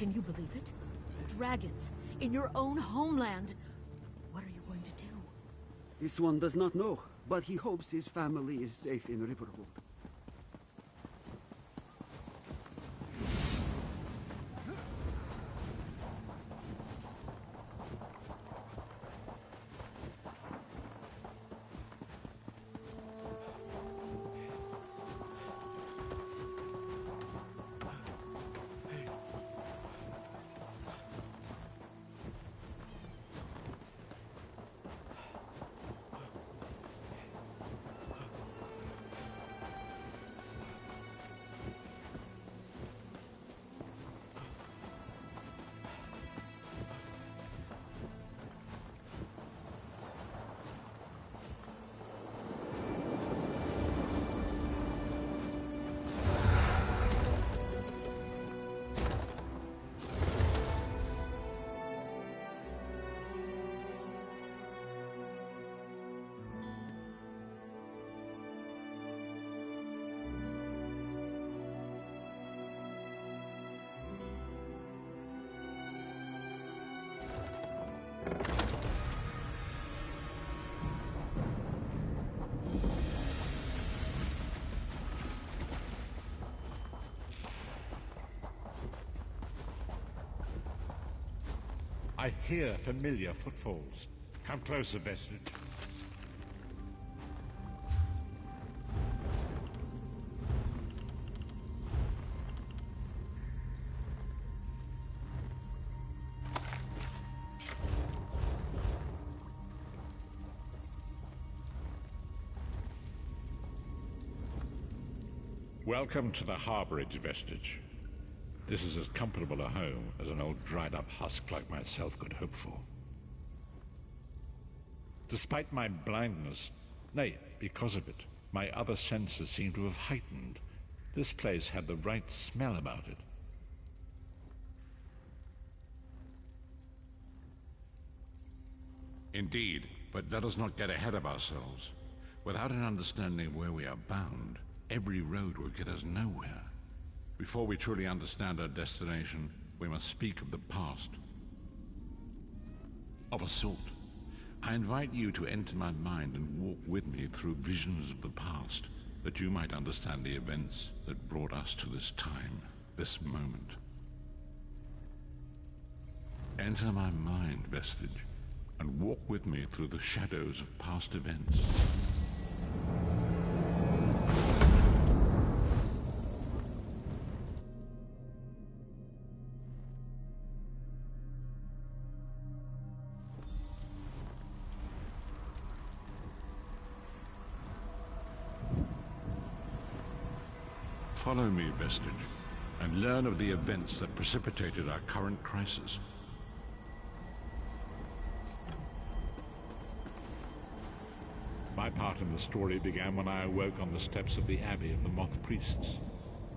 Can you believe it? Dragons, in your own homeland. What are you going to do? This one does not know, but he hopes his family is safe in Riverwood. I hear familiar footfalls. Come closer, Vestige. Welcome to the Harborage, Vestige. This is as comfortable a home as an old dried-up husk like myself could hope for. Despite my blindness, nay, because of it, my other senses seem to have heightened. This place had the right smell about it. Indeed, but let us not get ahead of ourselves. Without an understanding of where we are bound, every road will get us nowhere. Before we truly understand our destination, we must speak of the past. Of a sort. I invite you to enter my mind and walk with me through visions of the past, that you might understand the events that brought us to this time, this moment. Enter my mind, Vestige, and walk with me through the shadows of past events. Follow me, Vestige, and learn of the events that precipitated our current crisis. My part in the story began when I awoke on the steps of the Abbey of the Moth Priests,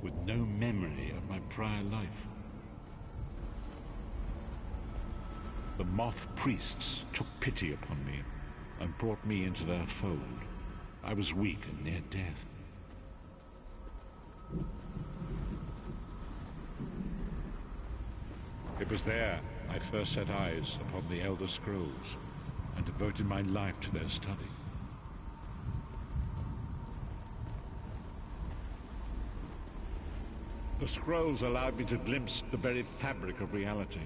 with no memory of my prior life. The Moth Priests took pity upon me and brought me into their fold. I was weak and near death. It was there I first set eyes upon the Elder Scrolls and devoted my life to their study. The scrolls allowed me to glimpse the very fabric of reality,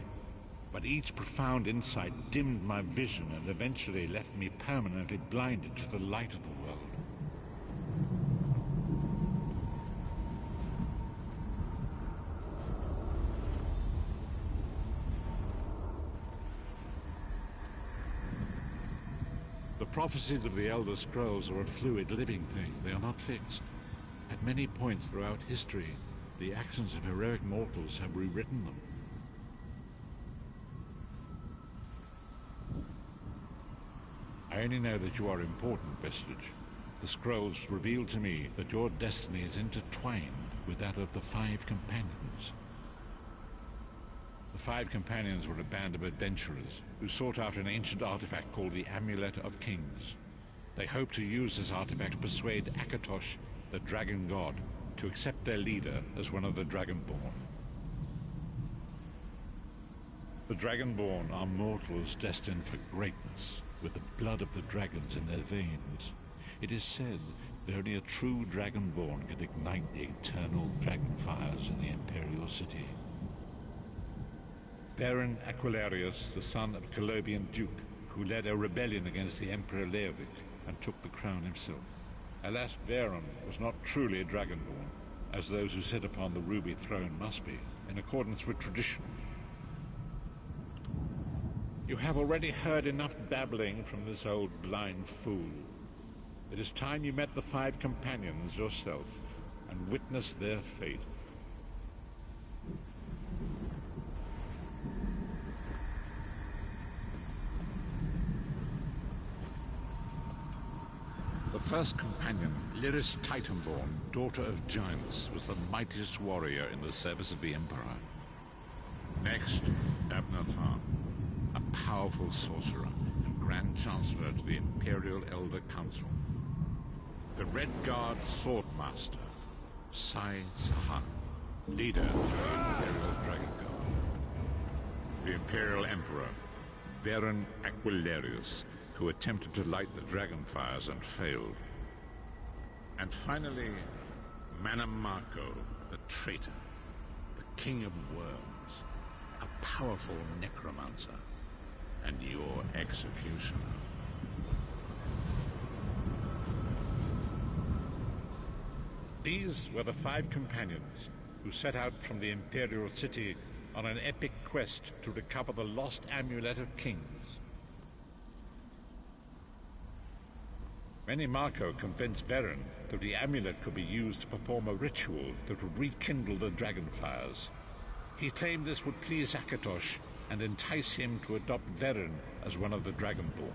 but each profound insight dimmed my vision and eventually left me permanently blinded to the light of the world. The prophecies of the Elder Scrolls are a fluid, living thing. They are not fixed. At many points throughout history, the actions of heroic mortals have rewritten them. I only know that you are important, Vestige. The scrolls reveal to me that your destiny is intertwined with that of the Five Companions. The Five Companions were a band of adventurers who sought out an ancient artifact called the Amulet of Kings. They hoped to use this artifact to persuade Akatosh, the dragon god, to accept their leader as one of the Dragonborn. The Five Companions were a band of adventurers who sought out an ancient artifact called the Amulet of Kings. They hoped to use this artifact to persuade Akatosh, the dragon god, to accept their leader as one of the Dragonborn. Dragonborn. The Dragonborn are mortals destined for greatness, with the blood of the dragons in their veins. It is said that only a true Dragonborn can ignite the eternal dragon fires in the Imperial City. Varen Aquilarius, the son of a Colobian duke, who led a rebellion against the Emperor Leovic and took the crown himself. Alas, Varen was not truly a Dragonborn, as those who sit upon the ruby throne must be, in accordance with tradition. You have already heard enough babbling from this old blind fool. It is time you met the 5 companions yourself and witnessed their fate. The first companion, Lyris Titanborn, daughter of giants, was the mightiest warrior in the service of the Emperor. Next, Abner Tharn, a powerful sorcerer and Grand Chancellor to the Imperial Elder Council. The Red Guard Swordmaster, Sai Sahan, leader of the Imperial Dragon Guard. The Imperial Emperor, Varen Aquilarius, who attempted to light the dragon fires and failed. And finally, Mannimarco, the traitor, the King of Worms, a powerful necromancer, and your executioner. These were the 5 companions who set out from the Imperial City on an epic quest to recover the lost Amulet of Kings. Mannimarco convinced Varen that the amulet could be used to perform a ritual that would rekindle the dragon fires. He claimed this would please Akatosh and entice him to adopt Varen as one of the Dragonborn.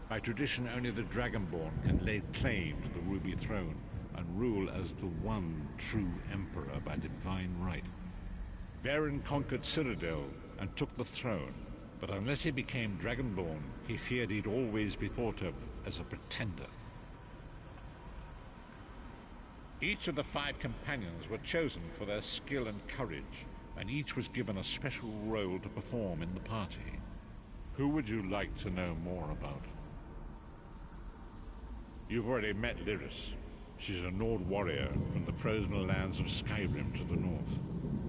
By tradition, only the Dragonborn can lay claim to the Ruby Throne and rule as the one true Emperor by divine right. Varen conquered Cyrodiil and took the throne, but unless he became Dragonborn, he feared he'd always be thought of as a pretender. Each of the 5 companions were chosen for their skill and courage, and each was given a special role to perform in the party. Who would you like to know more about? You've already met Lyris. She's a Nord warrior from the frozen lands of Skyrim to the north,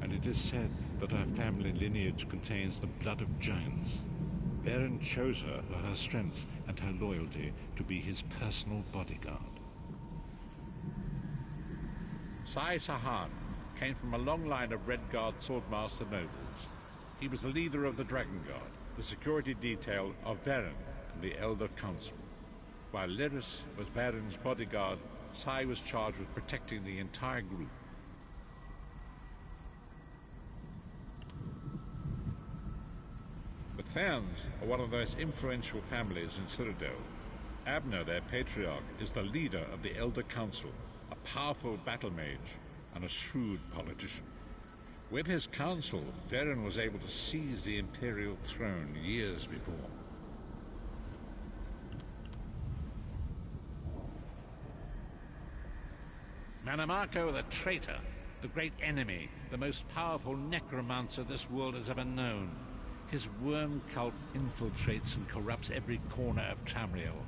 and it is said that her family lineage contains the blood of giants. Varen chose her for her strength and her loyalty to be his personal bodyguard. Sai Sahan came from a long line of Red Guard Swordmaster nobles. He was the leader of the Dragon Guard, the security detail of Varen and the Elder Council. While Lyris was Varen's bodyguard, Sai was charged with protecting the entire group. The Therns are one of the most influential families in Cyrodiil. Abner, their patriarch, is the leader of the Elder Council, a powerful battle mage and a shrewd politician. With his council, Varen was able to seize the Imperial throne years before. Mannimarco the traitor, the great enemy, the most powerful necromancer this world has ever known. His worm cult infiltrates and corrupts every corner of Tamriel.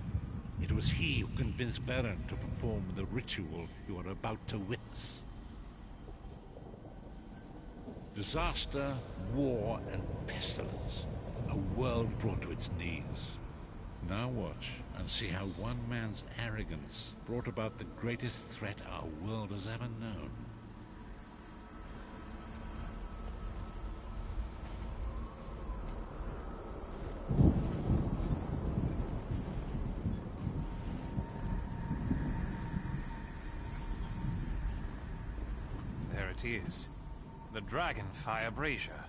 It was he who convinced Varen to perform the ritual you are about to witness. Disaster, war, and pestilence. A world brought to its knees. Now watch and see how one man's arrogance brought about the greatest threat our world has ever known. There it is. The Dragonfire Brazier.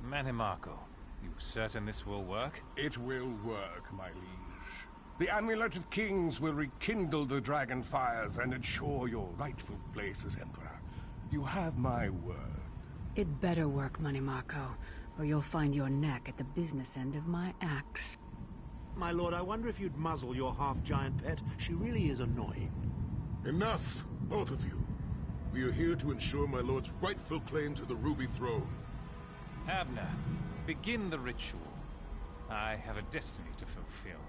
Mannimarco, you certain this will work? It will work, my liege. The Amulet of Kings will rekindle the dragon fires and ensure your rightful place as Emperor. You have my word. It better work, Mannimarco, or you'll find your neck at the business end of my axe. My lord, I wonder if you'd muzzle your half-giant pet. She really is annoying. Enough, both of you. We are here to ensure my lord's rightful claim to the Ruby Throne. Abner, begin the ritual. I have a destiny to fulfill.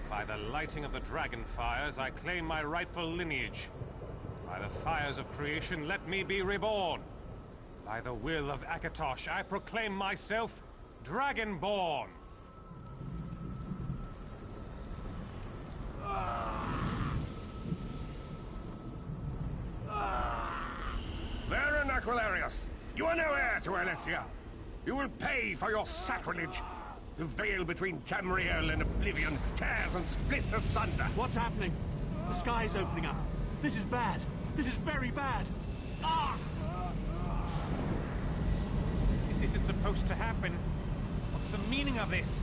By the lighting of the dragon fires, I claim my rightful lineage. By the fires of creation, let me be reborn. By the will of Akatosh, I proclaim myself Dragonborn. Baron Aquilarius, you are no heir to Alessia. You will pay for your sacrilege. The veil between Tamriel and Oblivion tears and splits asunder. What's happening? The sky's opening up. This is bad. This is very bad. Ah! This isn't supposed to happen. What's the meaning of this?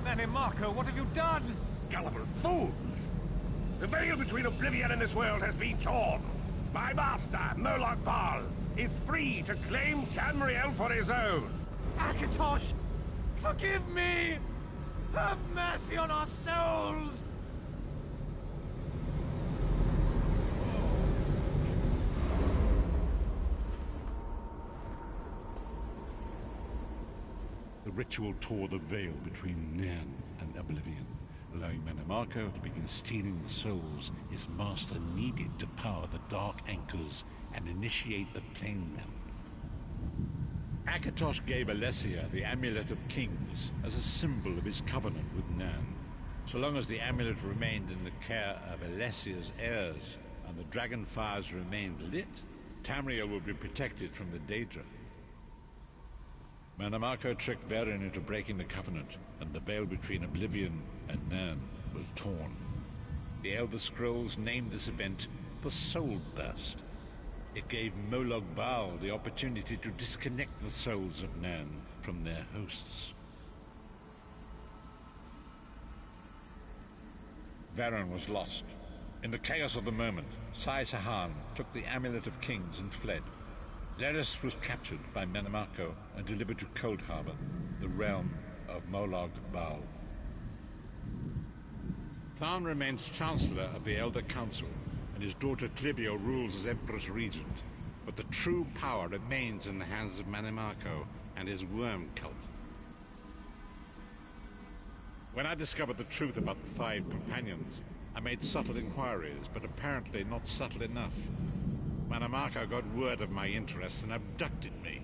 Manimarco, what have you done? Gullible fools! The veil between Oblivion and this world has been torn. My master, Moloch Bal, is free to claim Tamriel for his own. Akatosh, forgive me! Have mercy on our souls! The ritual tore the veil between Nan and Oblivion, allowing Manimarco to begin stealing the souls his master needed to power the Dark Anchors and initiate the Plane Meld. Akatosh gave Alessia the Amulet of Kings as a symbol of his covenant with Nan. So long as the amulet remained in the care of Alessia's heirs and the dragon fires remained lit, Tamriel would be protected from the Daedra. Manimarco tricked Varen into breaking the covenant, and the veil between Oblivion and Nan was torn. The Elder Scrolls named this event the Soul Burst. It gave Moloch Bal the opportunity to disconnect the souls of Nan from their hosts. Varen was lost. In the chaos of the moment, Sai Sahan took the Amulet of Kings and fled. Leris was captured by Manimarco and delivered to Cold Harbor, the realm of Moloch Bal. Tharn remains Chancellor of the Elder Council, and his daughter Clivio rules as Empress Regent, but the true power remains in the hands of Manimarco and his worm cult. When I discovered the truth about the Five Companions, I made subtle inquiries, but apparently not subtle enough. Manimarco got word of my interests and abducted me.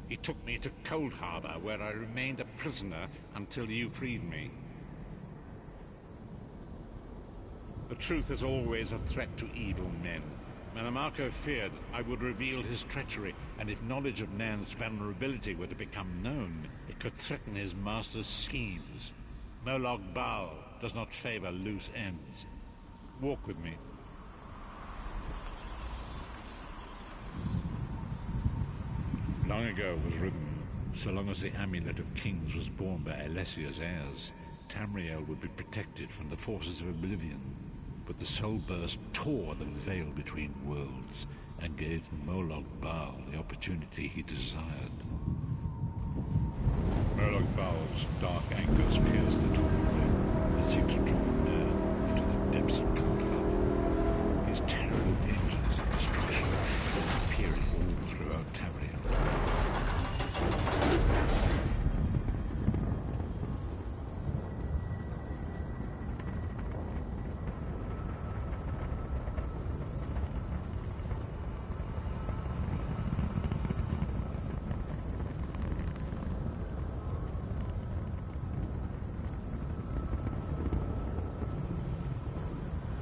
He took me to Cold Harbor, where I remained a prisoner until you freed me. The truth is always a threat to evil men. Manimarco feared I would reveal his treachery, and if knowledge of Nan's vulnerability were to become known, it could threaten his master's schemes. Moloch Bal does not favor loose ends. Walk with me. Long ago was written, so long as the Amulet of Kings was borne by Alessia's heirs, Tamriel would be protected from the forces of Oblivion. But the Soul Burst tore the veil between worlds and gave Moloch Bal the opportunity he desired. Moloch Bal's dark anchors pierced the torn veil as he could draw near into the depths of Cold Harbor. His terrible engines of destruction were appearing all throughout Tamriel.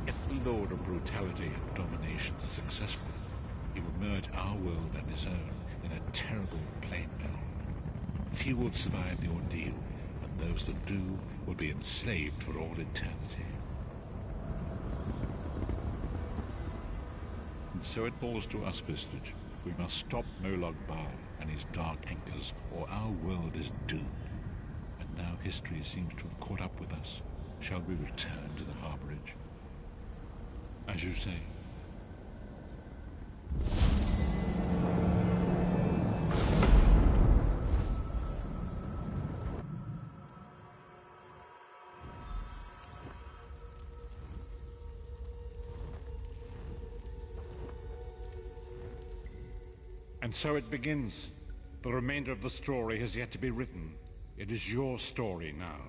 If the Lord of Brutality and Domination is successful, he will merge our world and his own in a terrible plane meld. Few will survive the ordeal, and those that do will be enslaved for all eternity. And so it falls to us, Vistage. We must stop Moloch Bal and his dark anchors, or our world is doomed. And now history seems to have caught up with us. Shall we return to the harborage? As you say. And so it begins. The remainder of the story has yet to be written. It is your story now.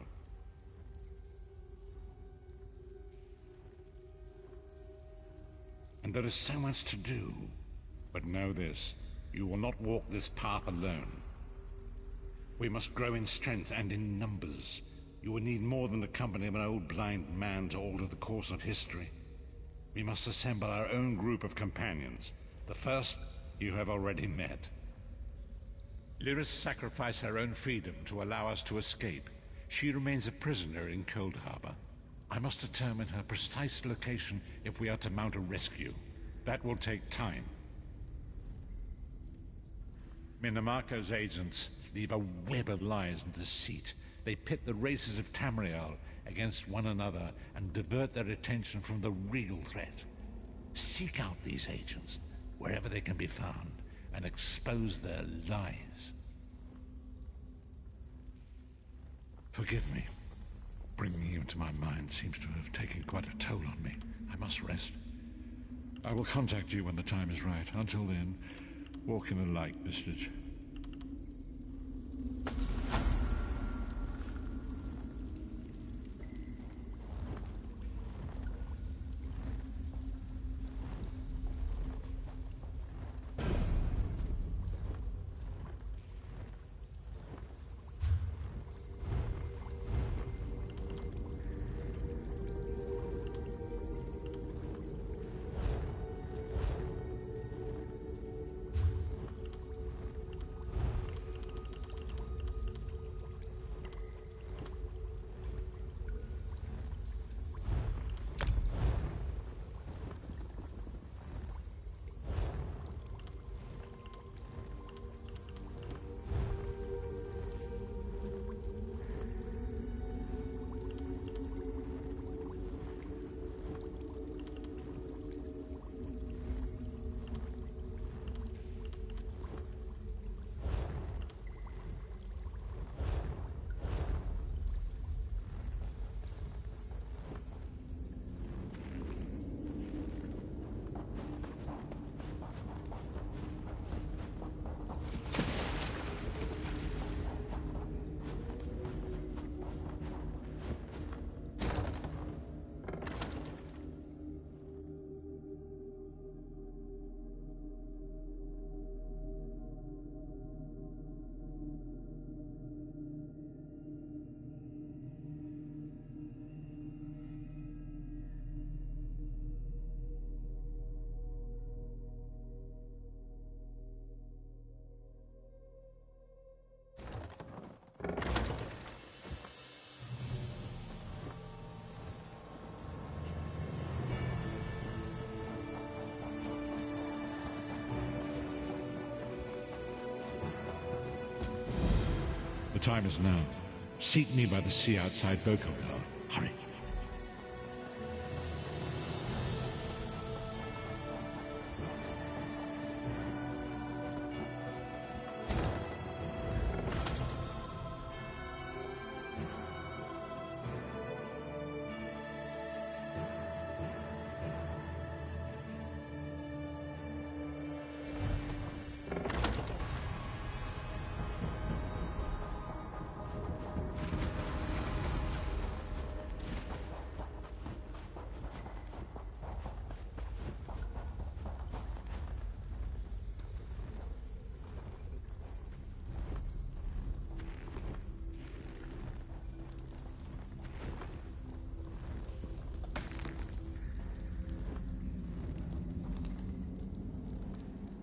And there is so much to do. But know this, you will not walk this path alone. We must grow in strength and in numbers. You will need more than the company of an old blind man to alter the course of history. We must assemble our own group of companions. The first you have already met. Lyris sacrificed her own freedom to allow us to escape. She remains a prisoner in Cold Harbor. I must determine her precise location if we are to mount a rescue. That will take time. Minimarco's agents leave a web of lies and deceit. They pit the races of Tamriel against one another and divert their attention from the real threat. Seek out these agents, wherever they can be found, and expose their lies. Forgive me. Bringing you into my mind seems to have taken quite a toll on me. I must rest. I will contact you when the time is right. Until then, walk in the light, Vistage. The time is now. Seek me by the sea outside Vokogar. Hurry.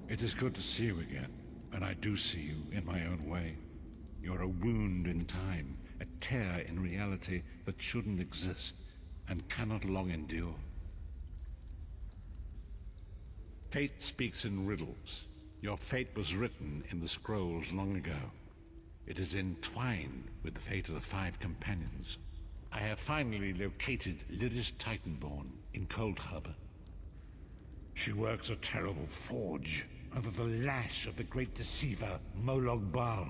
It is good to see you again, and I do see you in my own way. You're a wound in time, a tear in reality that shouldn't exist and cannot long endure. Fate speaks in riddles. Your fate was written in the scrolls long ago. It is entwined with the fate of the 5 companions. I have finally located Lyris Titanborn in Cold Harbor. She works a terrible forge under the lash of the great deceiver, Molag Bal.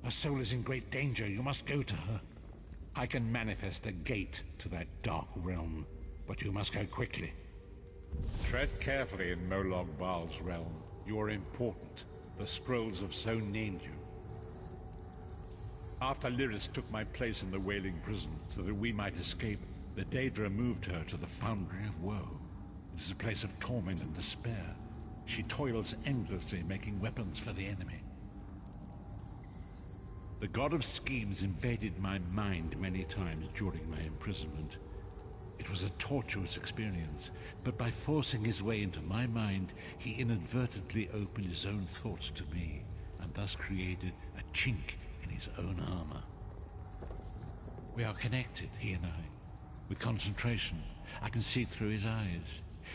Her soul is in great danger. You must go to her. I can manifest a gate to that dark realm, but you must go quickly. Tread carefully in Molag Bal's realm. You are important. The scrolls have so named you. After Lyris took my place in the Wailing Prison so that we might escape, the Daedra moved her to the Foundry of Woe. It is a place of torment and despair. She toils endlessly making weapons for the enemy. The God of Schemes invaded my mind many times during my imprisonment. It was a tortuous experience, but by forcing his way into my mind, he inadvertently opened his own thoughts to me, and thus created a chink in his own armor. We are connected, he and I. With concentration, I can see through his eyes.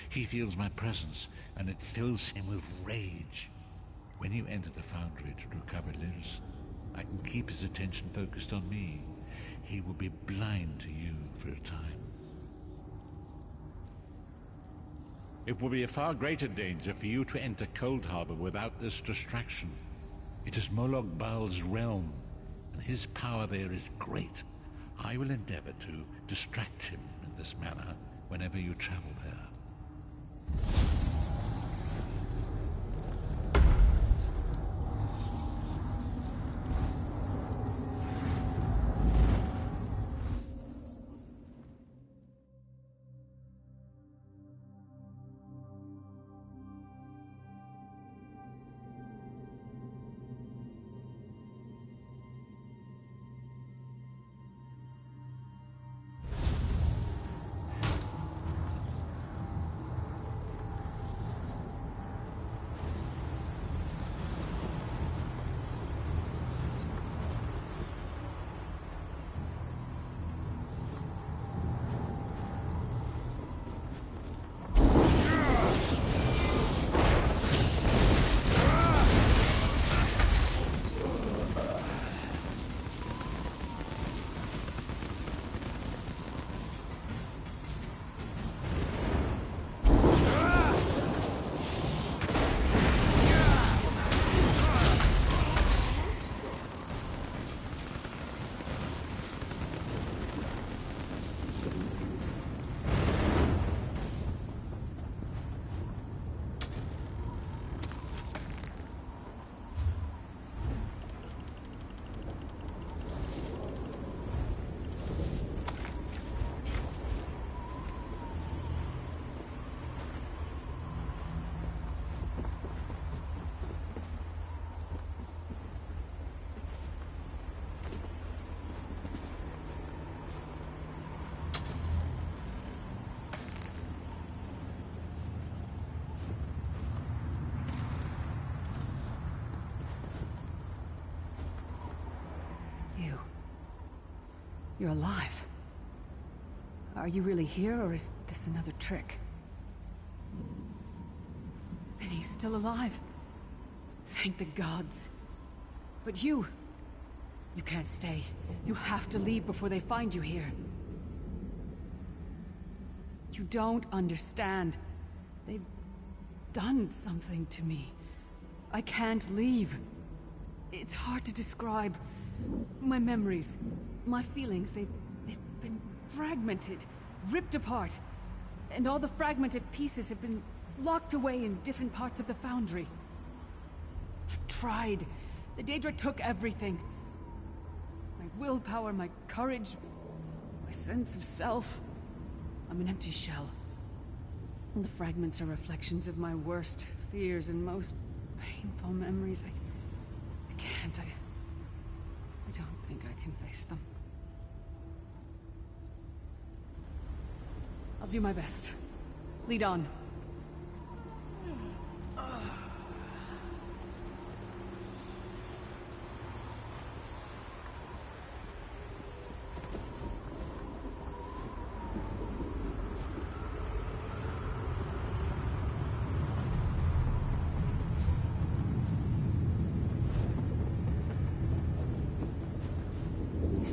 He feels my presence, and it fills him with rage. When you enter the Foundry to recover Lyris, I can keep his attention focused on me. He will be blind to you for a time. It will be a far greater danger for you to enter Coldharbour without this distraction. It is Molag Bal's realm, and his power there is great. I will endeavor to distract him in this manner whenever you travel there. You're alive. Are you really here, or is this another trick? Then he's still alive. Thank the gods. But you can't stay. You have to leave before they find you here. You don't understand. They've done something to me. I can't leave. It's hard to describe. My memories, my feelings, they've been fragmented, ripped apart. And all the fragmented pieces have been locked away in different parts of the Foundry. I've tried. The Daedra took everything. My willpower, my courage, my sense of self. I'm an empty shell. And the fragments are reflections of my worst fears and most painful memories. I can't. I don't think I can face them. I'll do my best. Lead on.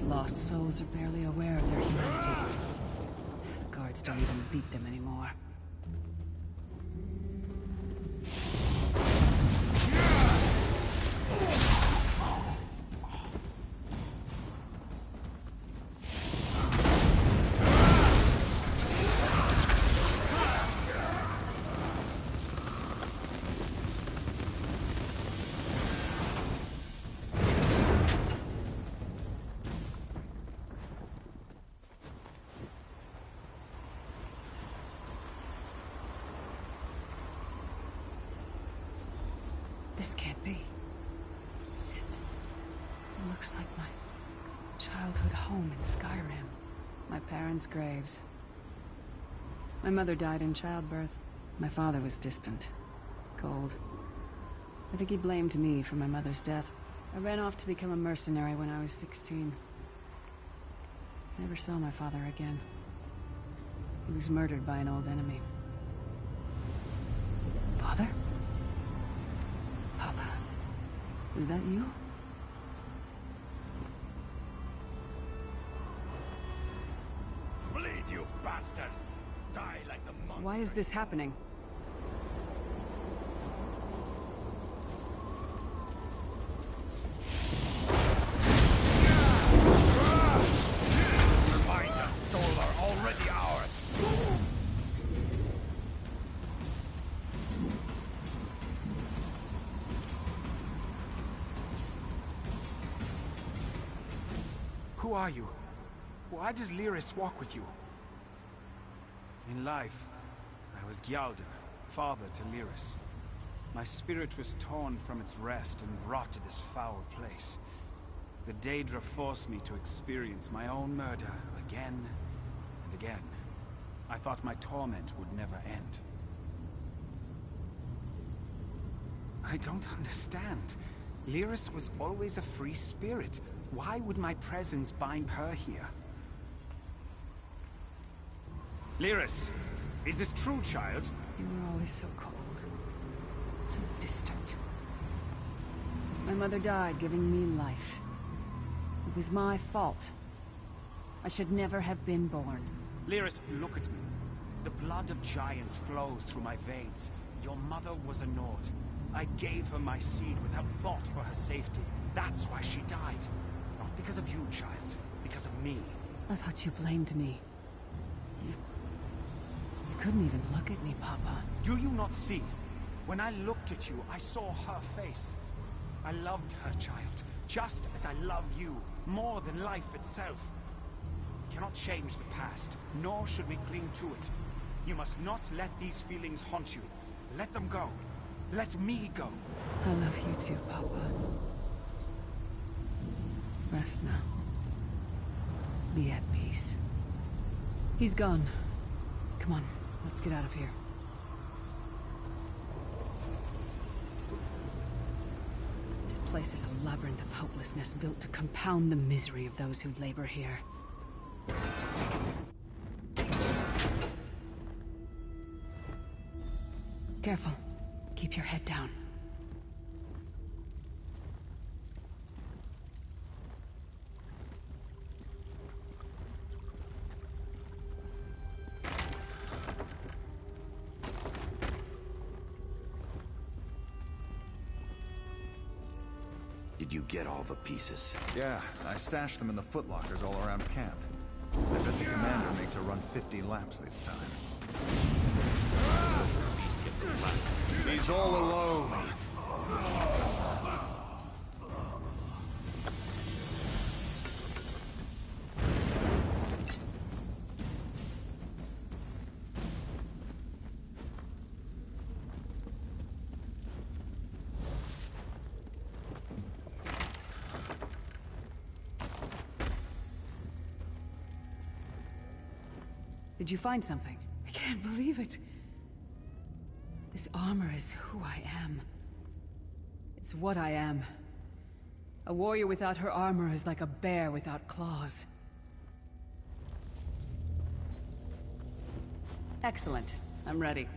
Lost souls are barely aware of their humanity. The guards don't even beat them anymore. looks like my childhood home in Skyrim. My parents' graves. My mother died in childbirth. My father was distant. Cold. I think he blamed me for my mother's death. I ran off to become a mercenary when I was 16. I never saw my father again. He was murdered by an old enemy. Father? Papa? Is that you? Bleed, you bastard! Die like the monster. Why is this happening? Mind and soul are already ours. Who are you? Why does Lyris walk with you? In life, I was Gyalda, father to Lyris. My spirit was torn from its rest and brought to this foul place. The Daedra forced me to experience my own murder again and again. I thought my torment would never end. I don't understand. Lyris was always a free spirit. Why would my presence bind her here? Lyris, is this true, child? You were always so cold. So distant. My mother died giving me life. It was my fault. I should never have been born. Lyris, look at me. The blood of giants flows through my veins. Your mother was a Nord. I gave her my seed without thought for her safety. That's why she died. Not because of you, child. Because of me. I thought you blamed me. You couldn't even look at me, Papa. Do you not see? When I looked at you, I saw her face. I loved her, child. Just as I love you. More than life itself. We cannot change the past, nor should we cling to it. You must not let these feelings haunt you. Let them go. Let me go. I love you too, Papa. Rest now. Be at peace. He's gone. Come on, let's get out of here. This place is a labyrinth of hopelessness built to compound the misery of those who labor here. Careful. Keep your head down. Did you get all the pieces? Yeah, I stashed them in the footlockers all around camp. I bet the commander makes her run 50 laps this time. She's all alone. Did you find something? I can't believe it. This armor is who I am. It's what I am. A warrior without her armor is like a bear without claws. Excellent. I'm ready.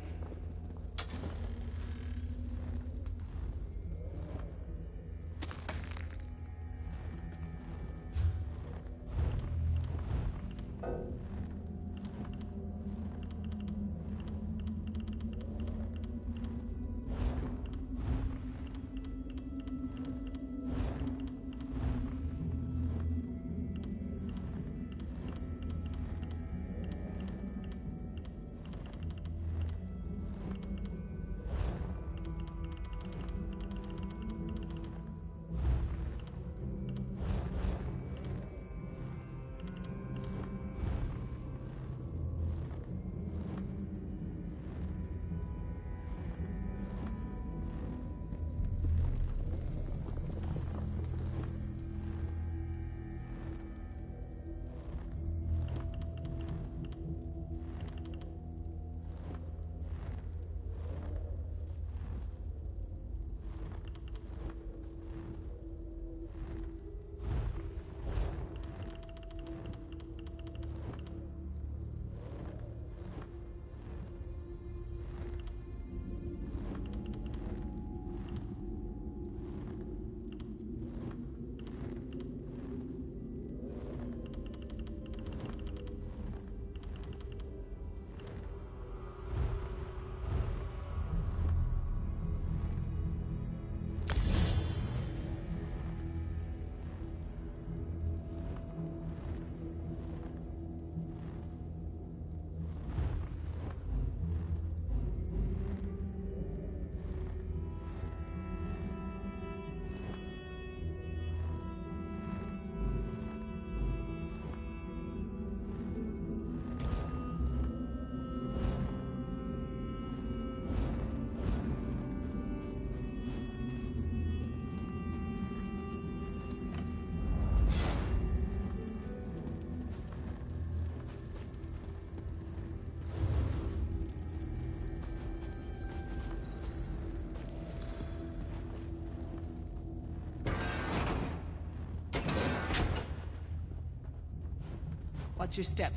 Watch your step.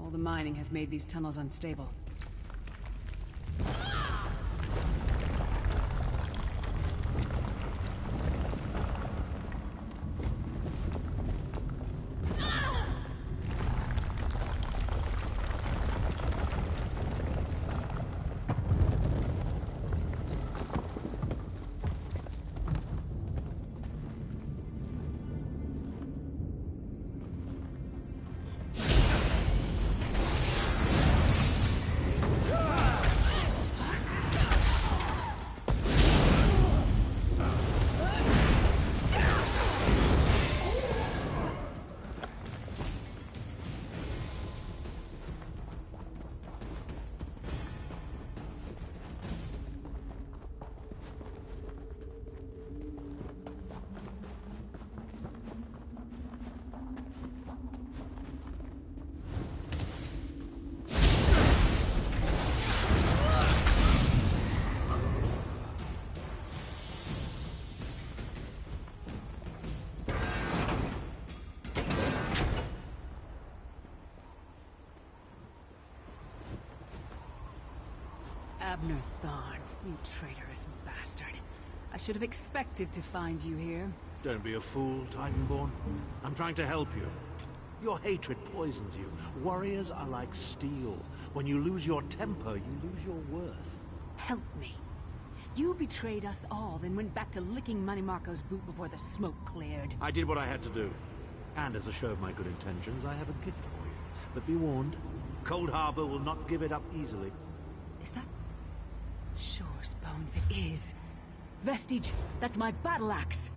All the mining has made these tunnels unstable. Abner Thorn, you traitorous bastard. I should have expected to find you here. Don't be a fool, Titanborn. I'm trying to help you. Your hatred poisons you. Warriors are like steel. When you lose your temper, you lose your worth. Help me. You betrayed us all, then went back to licking Manny Marco's boot before the smoke cleared. I did what I had to do. And as a show of my good intentions, I have a gift for you. But be warned, Cold Harbor will not give it up easily. Is that... Sure as bones it is. Vestige, that's my battle axe.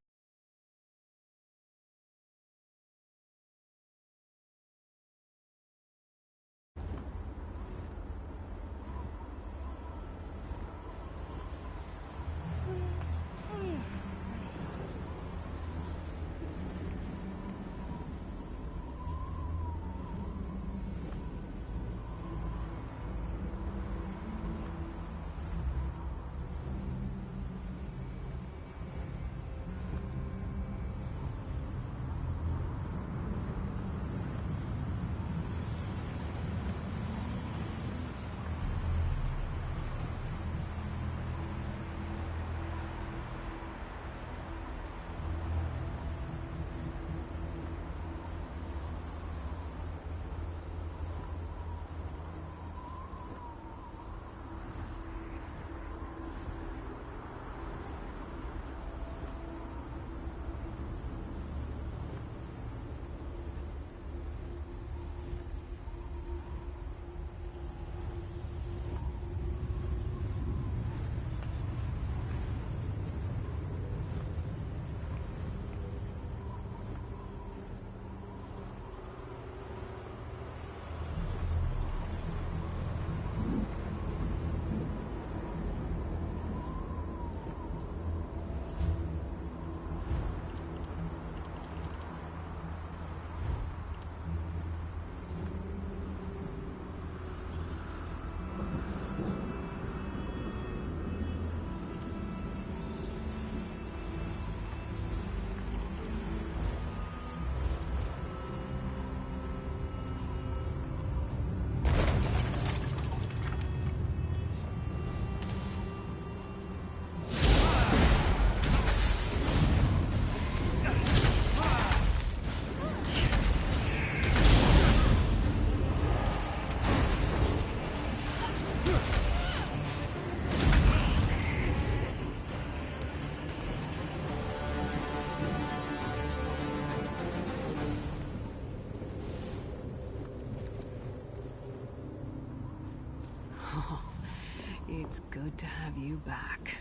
It's good to have you back.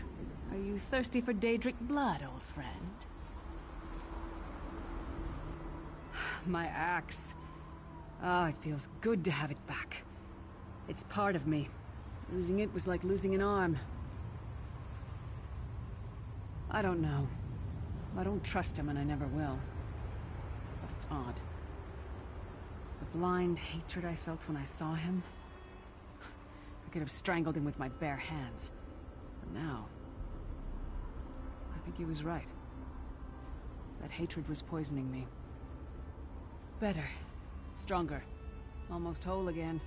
Are you thirsty for Daedric blood, old friend? My axe. Ah, it feels good to have it back. It's part of me. Losing it was like losing an arm. I don't know. I don't trust him and I never will. But it's odd. The blind hatred I felt when I saw him... I could have strangled him with my bare hands. But now... I think he was right. That hatred was poisoning me. Better. Stronger. Almost whole again.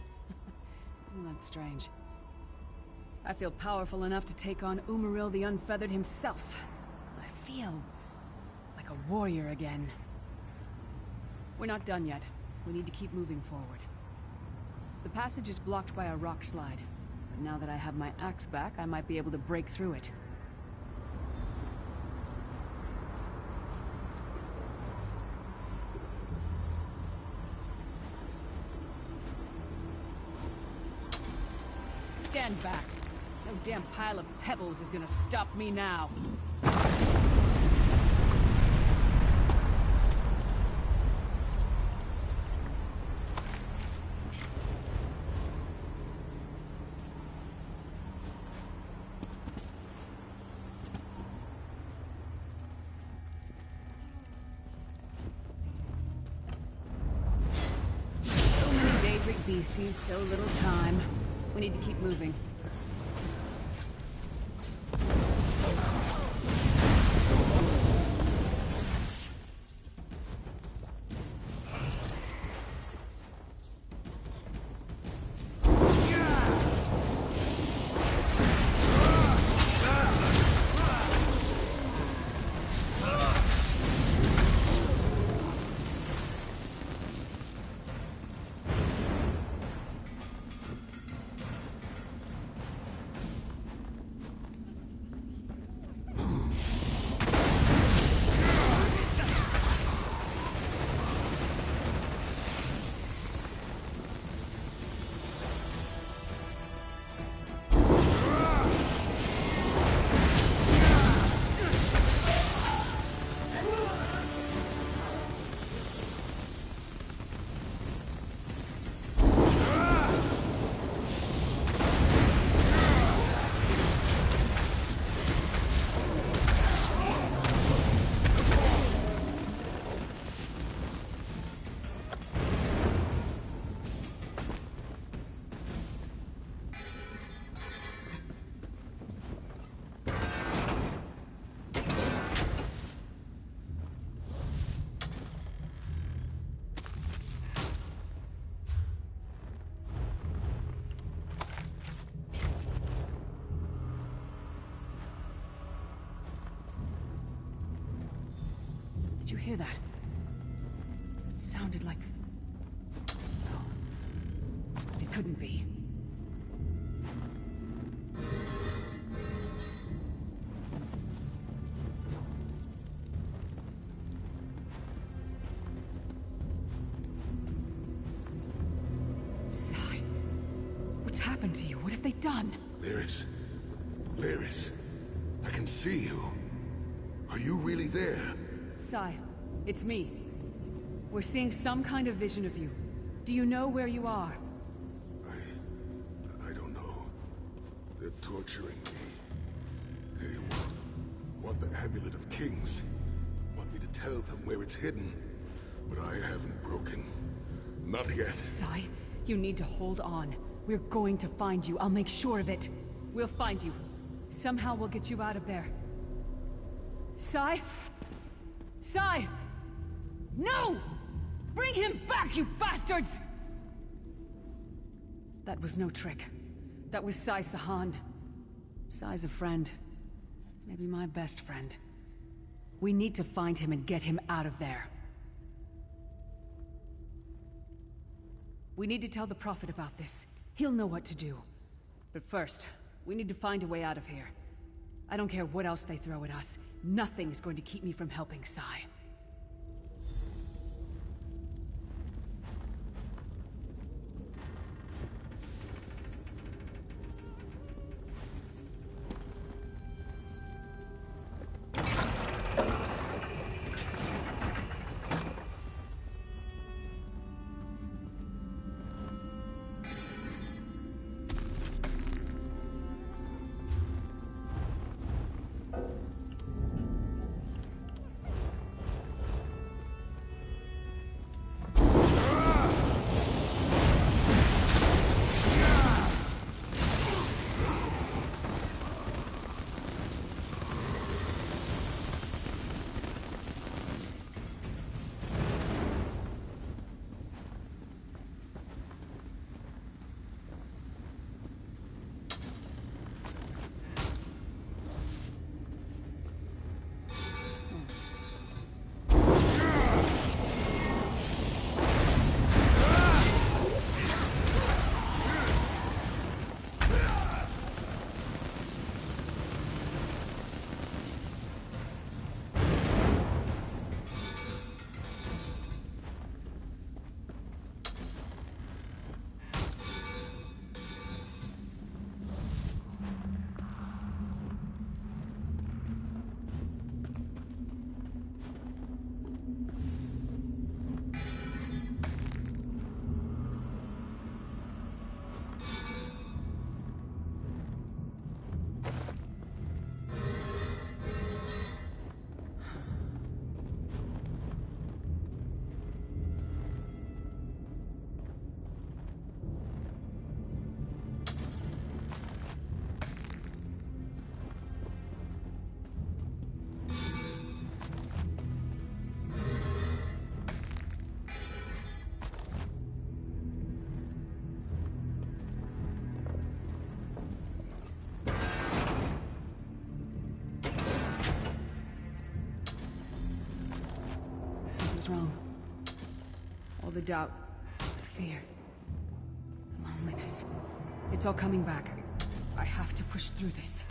Isn't that strange? I feel powerful enough to take on Umaril the Unfeathered himself. I feel like a warrior again. We're not done yet. We need to keep moving forward. The passage is blocked by a rock slide. But now that I have my axe back, I might be able to break through it. Stand back. No damn pile of pebbles is gonna stop me now. So many Daedric beasties, so little time. We need to keep moving. Did you hear that? It sounded like... No. It couldn't be. Sai, what's happened to you? What have they done? Lyris. Lyris. I can see you. Are you really there? Sai, it's me. We're seeing some kind of vision of you. Do you know where you are? I don't know. They're torturing me. They want the Amulet of Kings. Want me to tell them where it's hidden. But I haven't broken. Not yet. Sai, you need to hold on. We're going to find you. I'll make sure of it. We'll find you. Somehow we'll get you out of there. Sai? Sai! No! Bring him back, you bastards! That was no trick. That was Sai Sahan. Sai's a friend. Maybe my best friend. We need to find him and get him out of there. We need to tell the Prophet about this. He'll know what to do. But first, we need to find a way out of here. I don't care what else they throw at us. Nothing's going to keep me from helping Sai. what's wrong. All the doubt, the fear, the loneliness. It's all coming back. I have to push through this.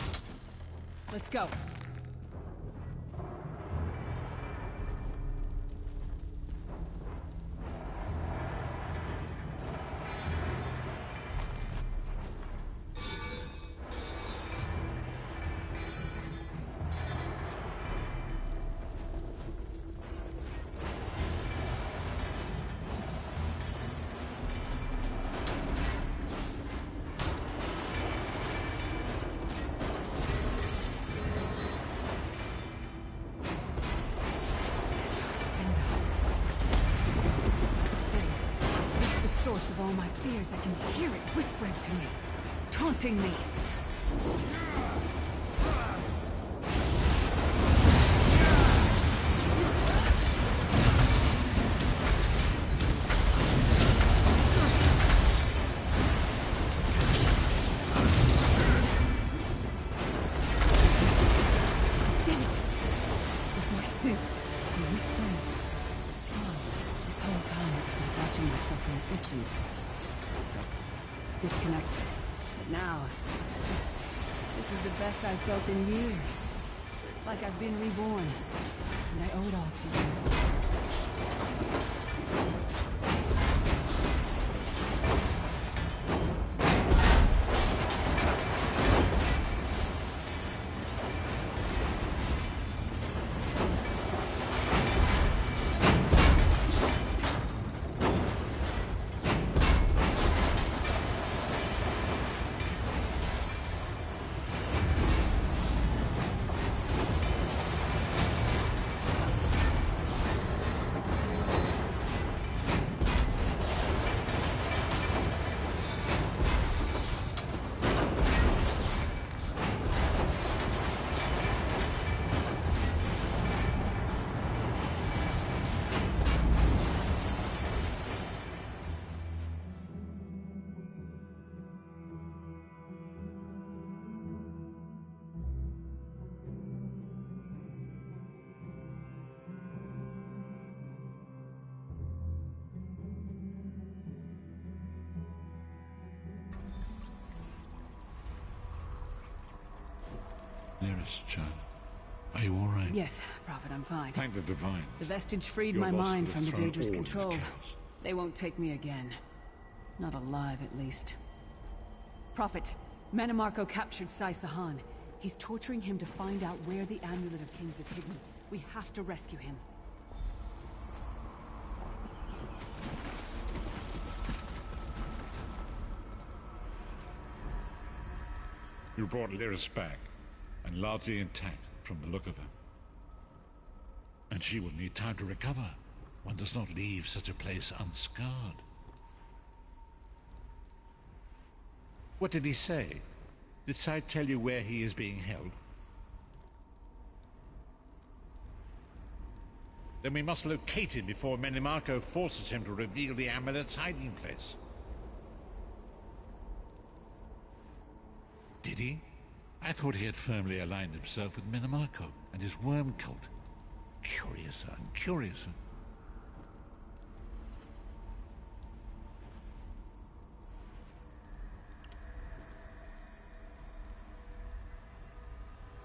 Let's go. Of all my fears, I can hear it whispering to me, taunting me. Damn it! The voices, the whispering. It's gone. This whole time I was like watching myself from a distance. Disconnected. But now, this is the best I've felt in years. Like I've been reborn. And I owe it all to you. Lyris, child. Are you all right? Yes, Prophet, I'm fine. Thank the Divine. The vestige freed Your my loss mind would from the have thrown Daedra's all into control. chaos. They won't take me again. Not alive, at least. Prophet, Mannimarco captured Sai Sahan. He's torturing him to find out where the Amulet of Kings is hidden. We have to rescue him. You brought Lyris back, and largely intact from the look of her. And she will need time to recover. One does not leave such a place unscarred. What did he say? Did Sai tell you where he is being held? Then we must locate him before Mannimarco forces him to reveal the amulet's hiding place. Did he? I thought he had firmly aligned himself with Mannimarco and his worm cult. Curiouser and curiouser.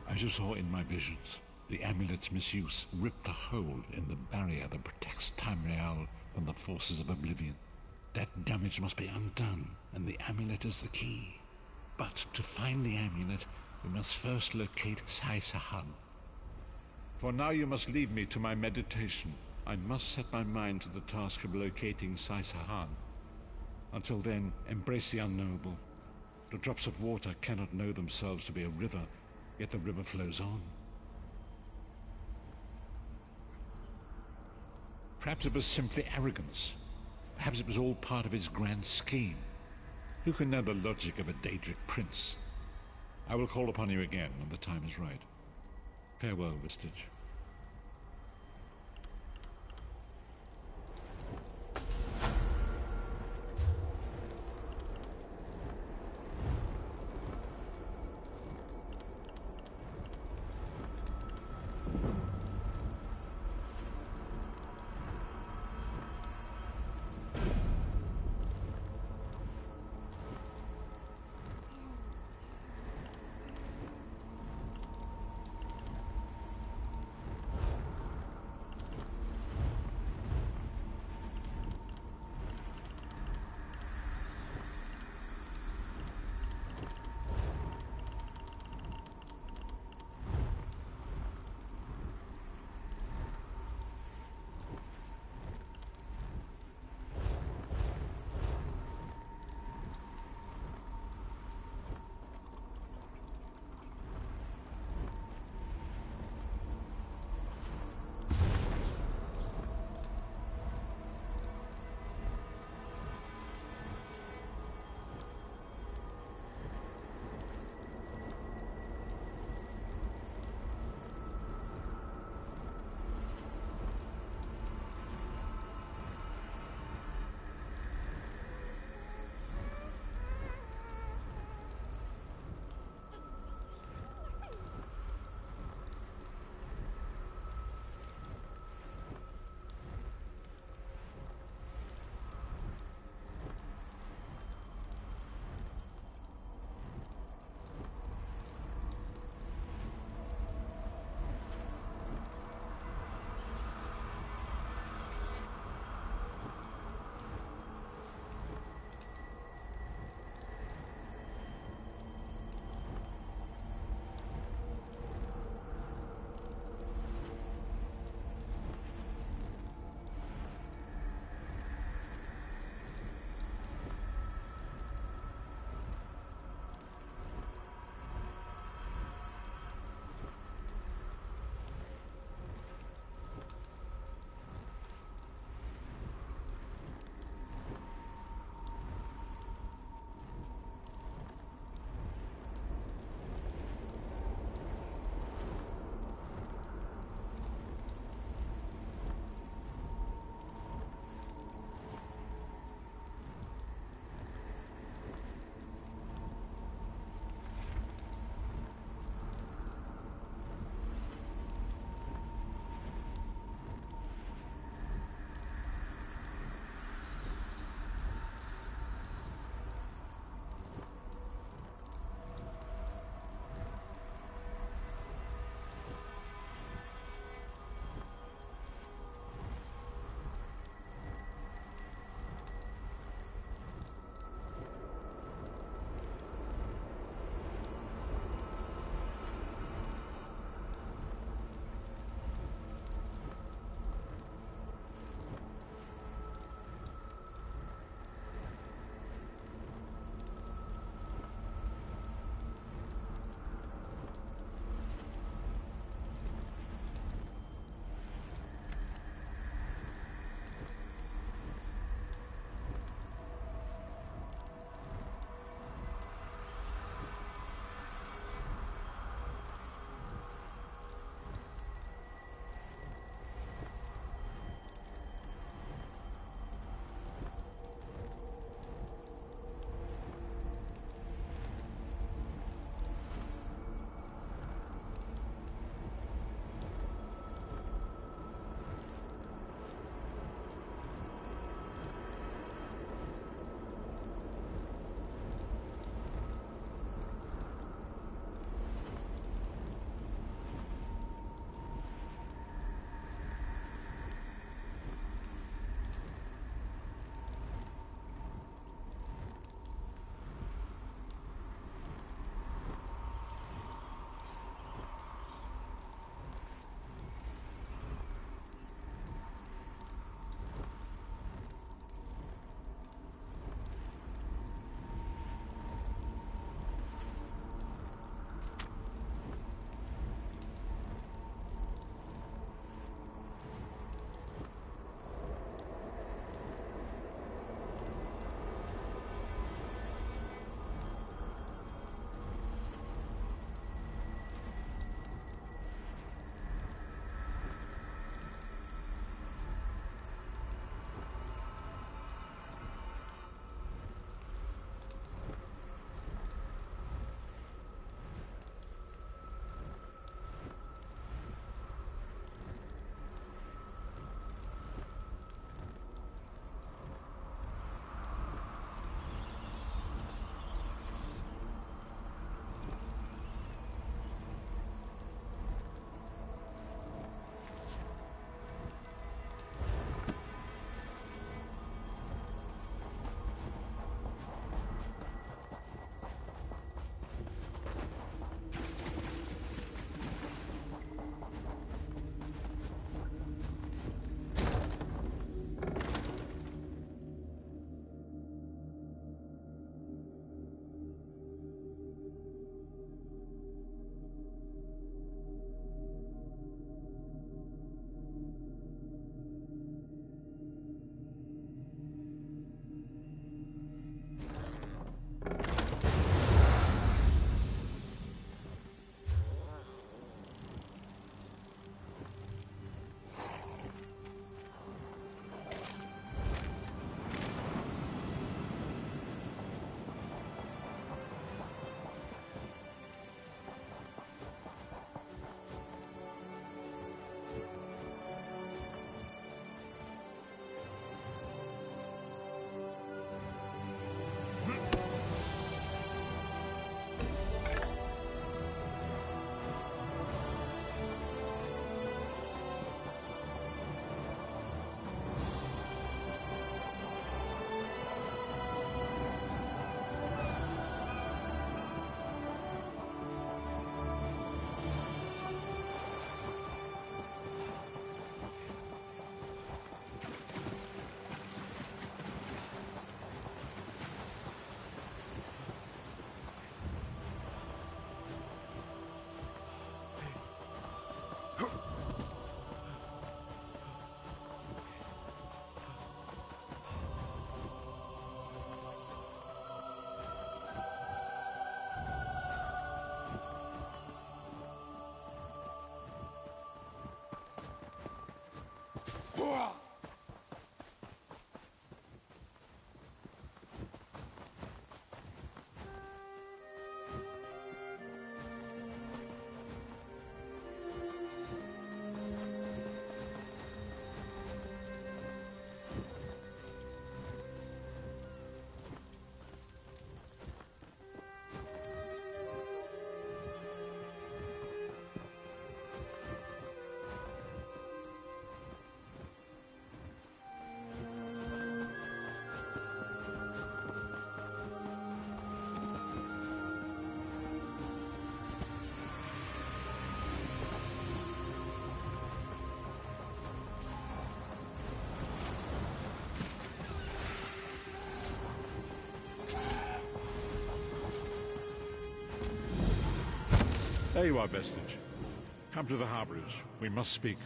As you saw in my visions, the amulet's misuse ripped a hole in the barrier that protects Tamriel from the forces of oblivion. That damage must be undone, and the amulet is the key. But to find the amulet, we must first locate Sai Sahan. For now you must leave me to my meditation. I must set my mind to the task of locating Sai Sahan. Until then, embrace the unknowable. The drops of water cannot know themselves to be a river, yet the river flows on. Perhaps it was simply arrogance. Perhaps it was all part of his grand scheme. Who can know the logic of a Daedric prince? I will call upon you again when the time is right. Farewell, Vestige. There you are, Vestige. Come to the Harbourage. We must speak.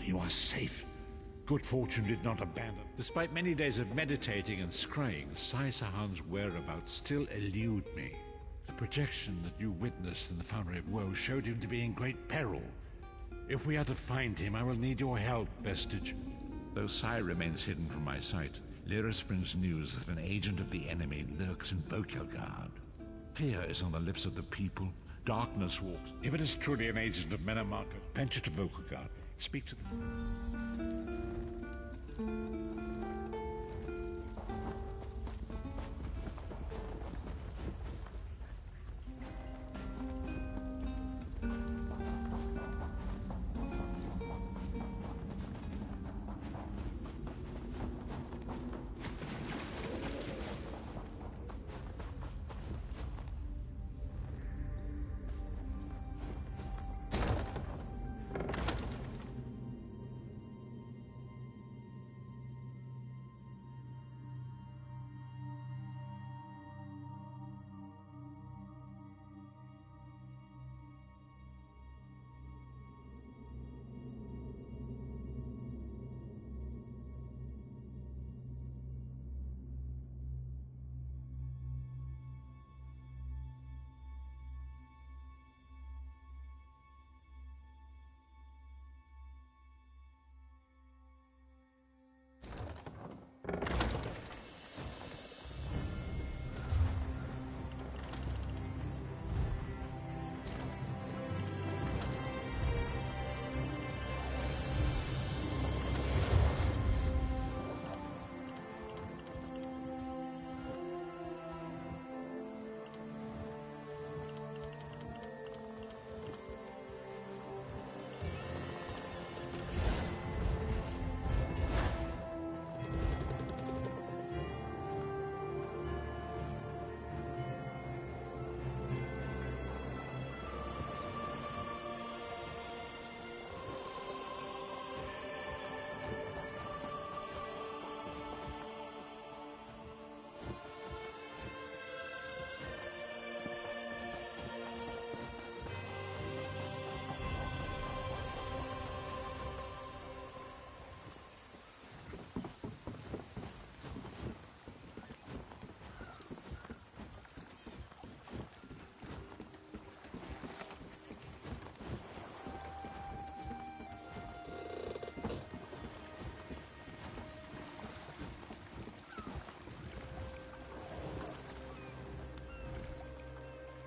You are safe. Good fortune did not abandon. Despite many days of meditating and scrying, Sai Sahan's whereabouts still elude me. The projection that you witnessed in the Foundry of Woe showed him to be in great peril. If we are to find him, I will need your help, Vestige. Though Sai remains hidden from my sight, Lyris brings news that an agent of the enemy lurks in Vokelgard. Fear is on the lips of the people. Darkness walks. If it is truly an agent of Menamarca, venture to Vokelgard. Speak to them.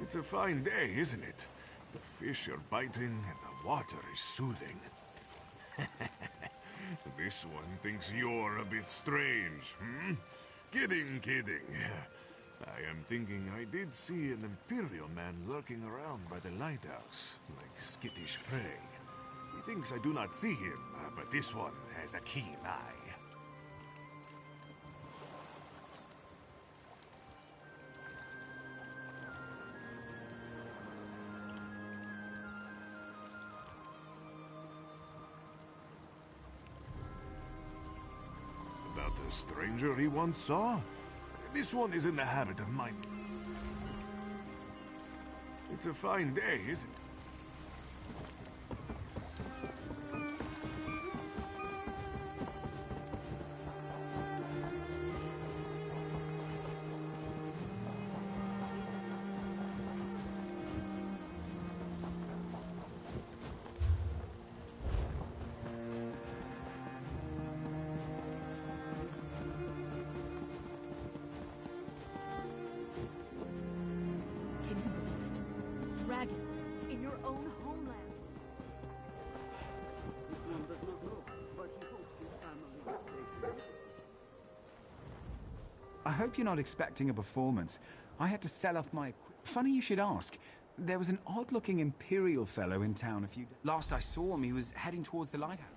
It's a fine day, isn't it? The fish are biting and the water is soothing. This one thinks you're a bit strange, hmm? Kidding, kidding. I am thinking I did see an Imperial man lurking around by the lighthouse, like skittish prey. He thinks I do not see him, but this one has a keen eye. About the stranger he once saw? This one is in the habit of mind. It's a fine day, isn't it? Dragons in your own homeland. This one does not know, but he hopes his family is safe. I hope you're not expecting a performance. I had to sell off my... Funny you should ask. There was an odd-looking Imperial fellow in town a few days... Last I saw him, he was heading towards the lighthouse.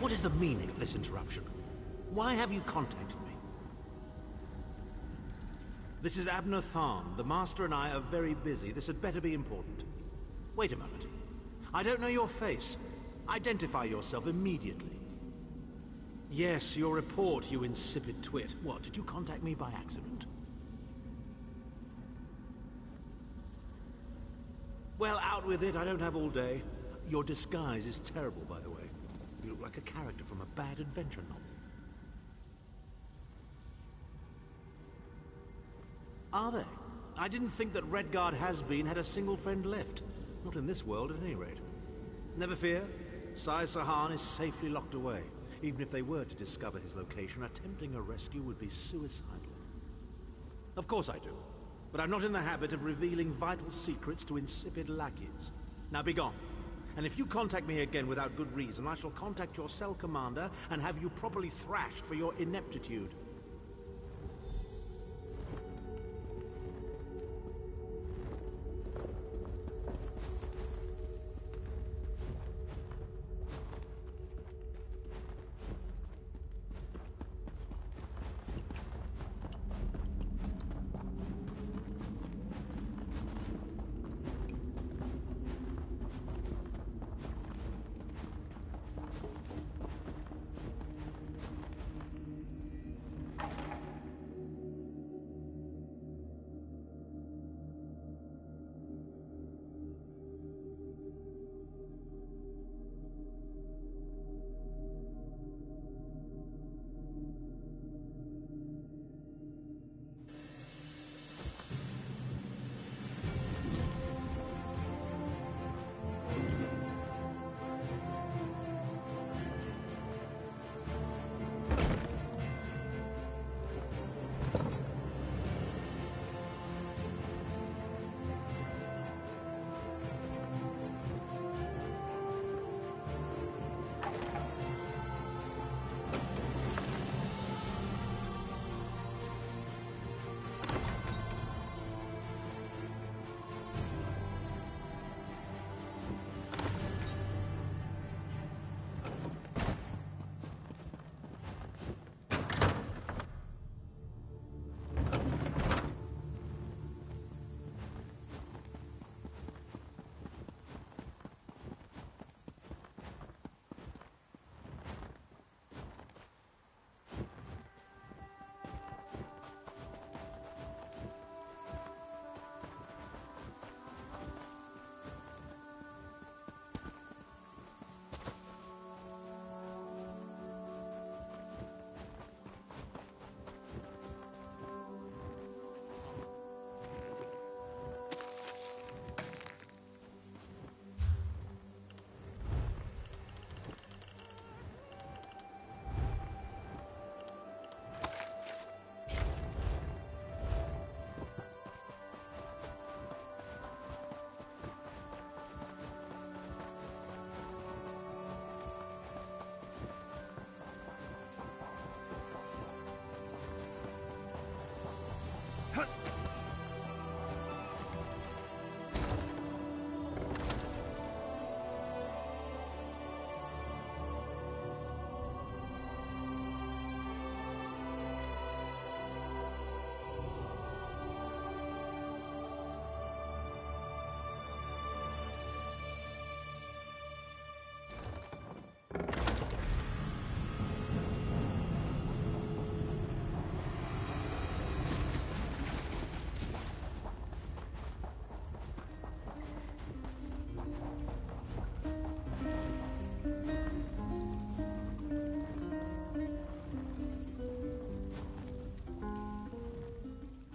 What is the meaning of this interruption? Why have you contacted me? This is Abner Tharn. The Master and I are very busy. This had better be important. Wait a moment. I don't know your face. Identify yourself immediately. Yes, your report, you insipid twit. What, did you contact me by accident? Well, out with it. I don't have all day. Your disguise is terrible, by the way. You look like a character from a bad adventure novel. Are they? I didn't think that Redguard Has-Been had a single friend left. Not in this world, at any rate. Never fear. Sai Sahan is safely locked away. Even if they were to discover his location, attempting a rescue would be suicidal. Of course I do. But I'm not in the habit of revealing vital secrets to insipid lackeys. Now be gone. And if you contact me again without good reason, I shall contact your cell commander and have you properly thrashed for your ineptitude.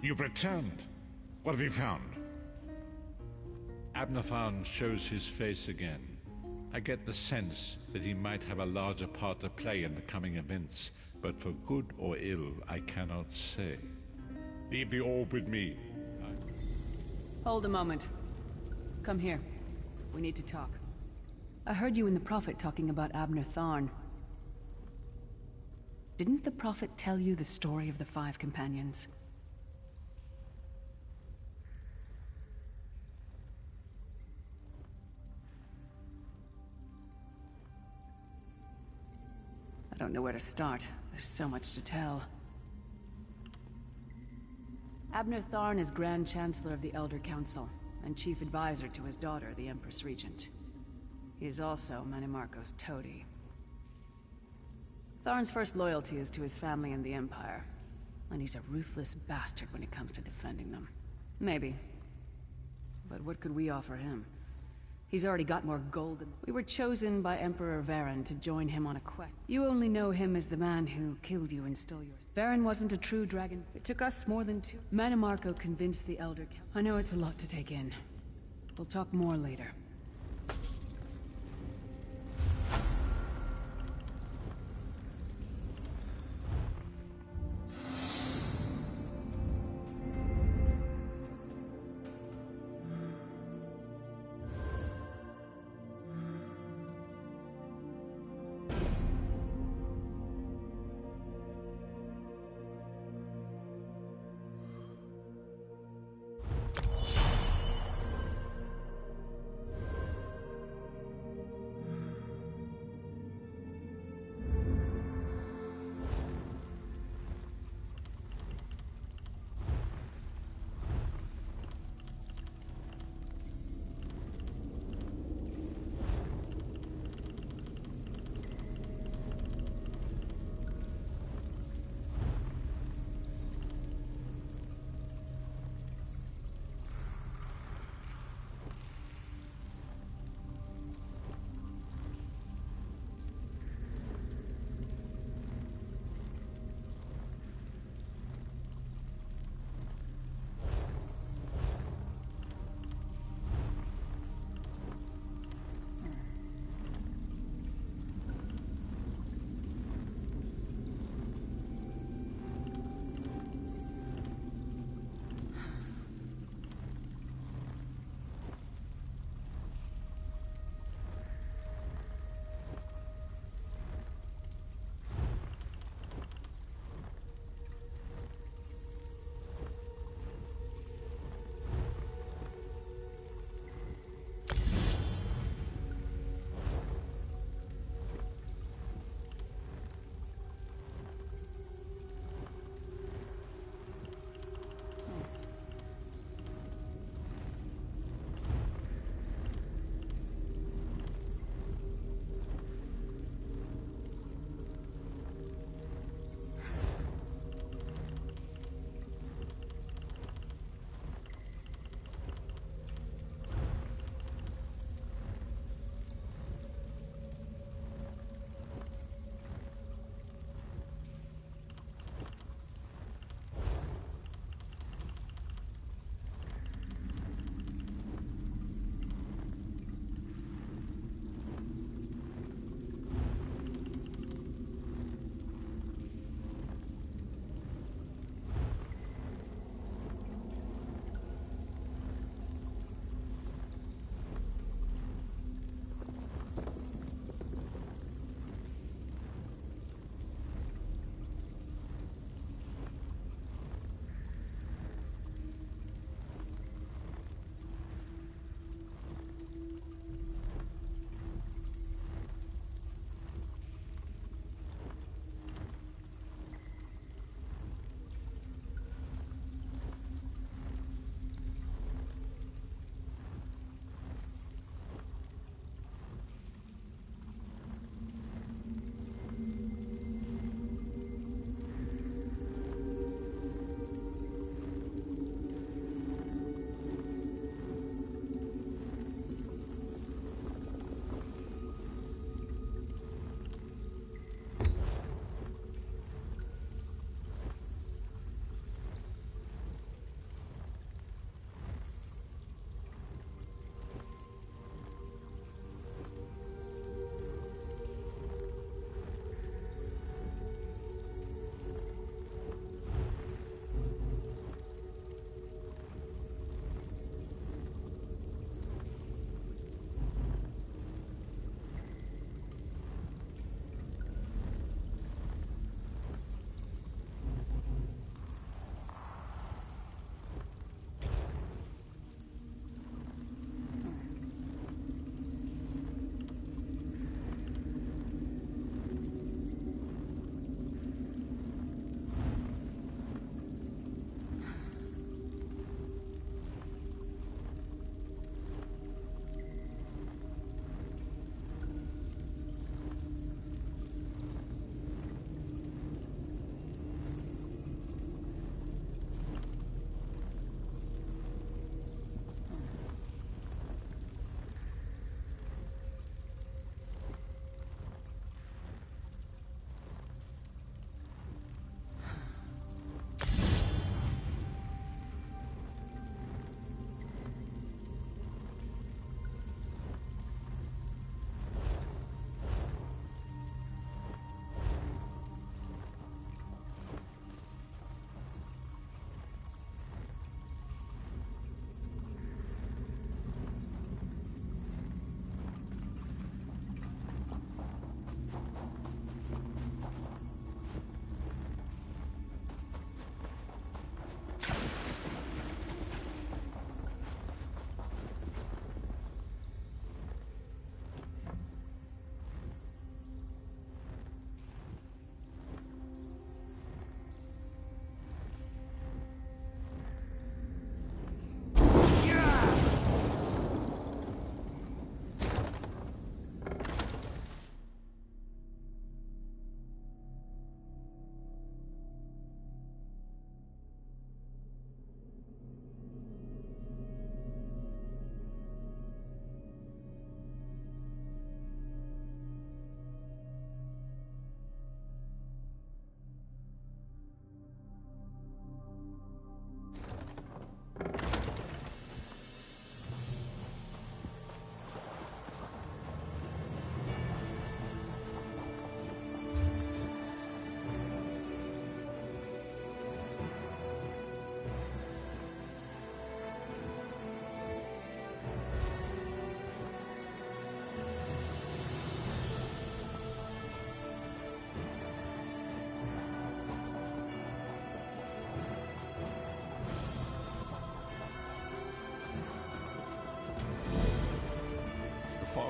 You've returned. What have you found? Abner Tharn shows his face again. I get the sense that he might have a larger part to play in the coming events, but for good or ill, I cannot say. Leave the orb with me. Hold a moment. Come here. We need to talk. I heard you and the Prophet talking about Abner Tharn. Didn't the Prophet tell you the story of the Five Companions? I don't know where to start. There's so much to tell. Abner Tharn is Grand Chancellor of the Elder Council, and Chief Advisor to his daughter, the Empress Regent. He is also Manimarco's toady. Tharn's first loyalty is to his family and the Empire, and he's a ruthless bastard when it comes to defending them. Maybe. But what could we offer him? He's already got more gold than... We were chosen by Emperor Varen to join him on a quest. You only know him as the man who killed you and stole yours. Varen wasn't a true dragon. It took us more than two. Manimarco convinced the Elder Council. I know it's a lot to take in. We'll talk more later.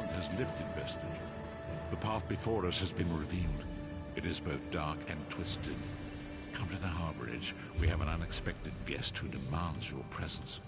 Sahand has lifted Vestige. The path before us has been revealed. It is both dark and twisted. Come to the harborage. We have an unexpected guest who demands your presence.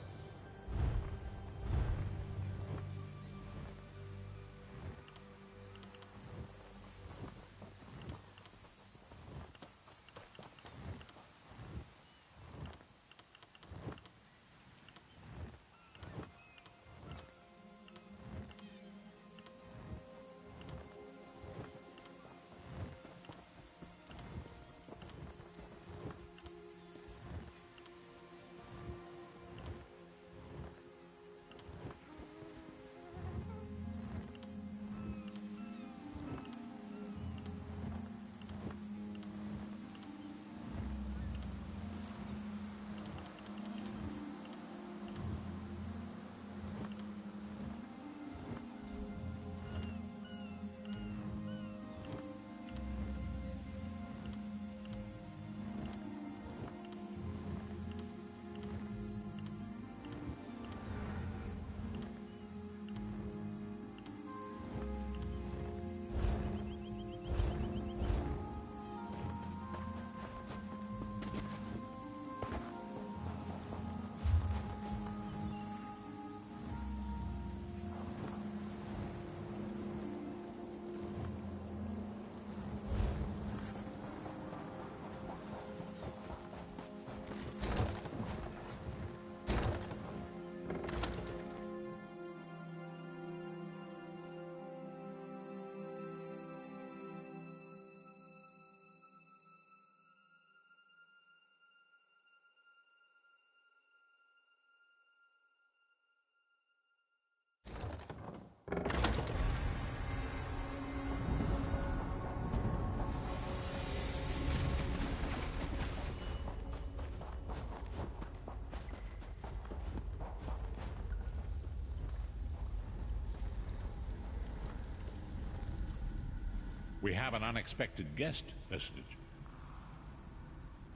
We have an unexpected guest, Vestige.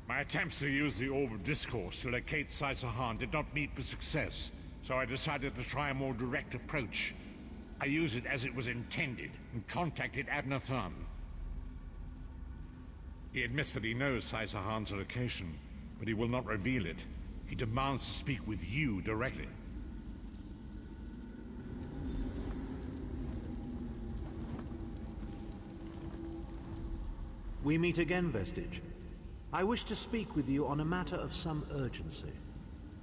My attempts to use the Orb of Discourse to locate Sai Sahan did not meet with success, so I decided to try a more direct approach. I used it as it was intended, and contacted Abnur Than. He admits that he knows Sai Sahan's location, but he will not reveal it. He demands to speak with you directly. We meet again, Vestige. I wish to speak with you on a matter of some urgency.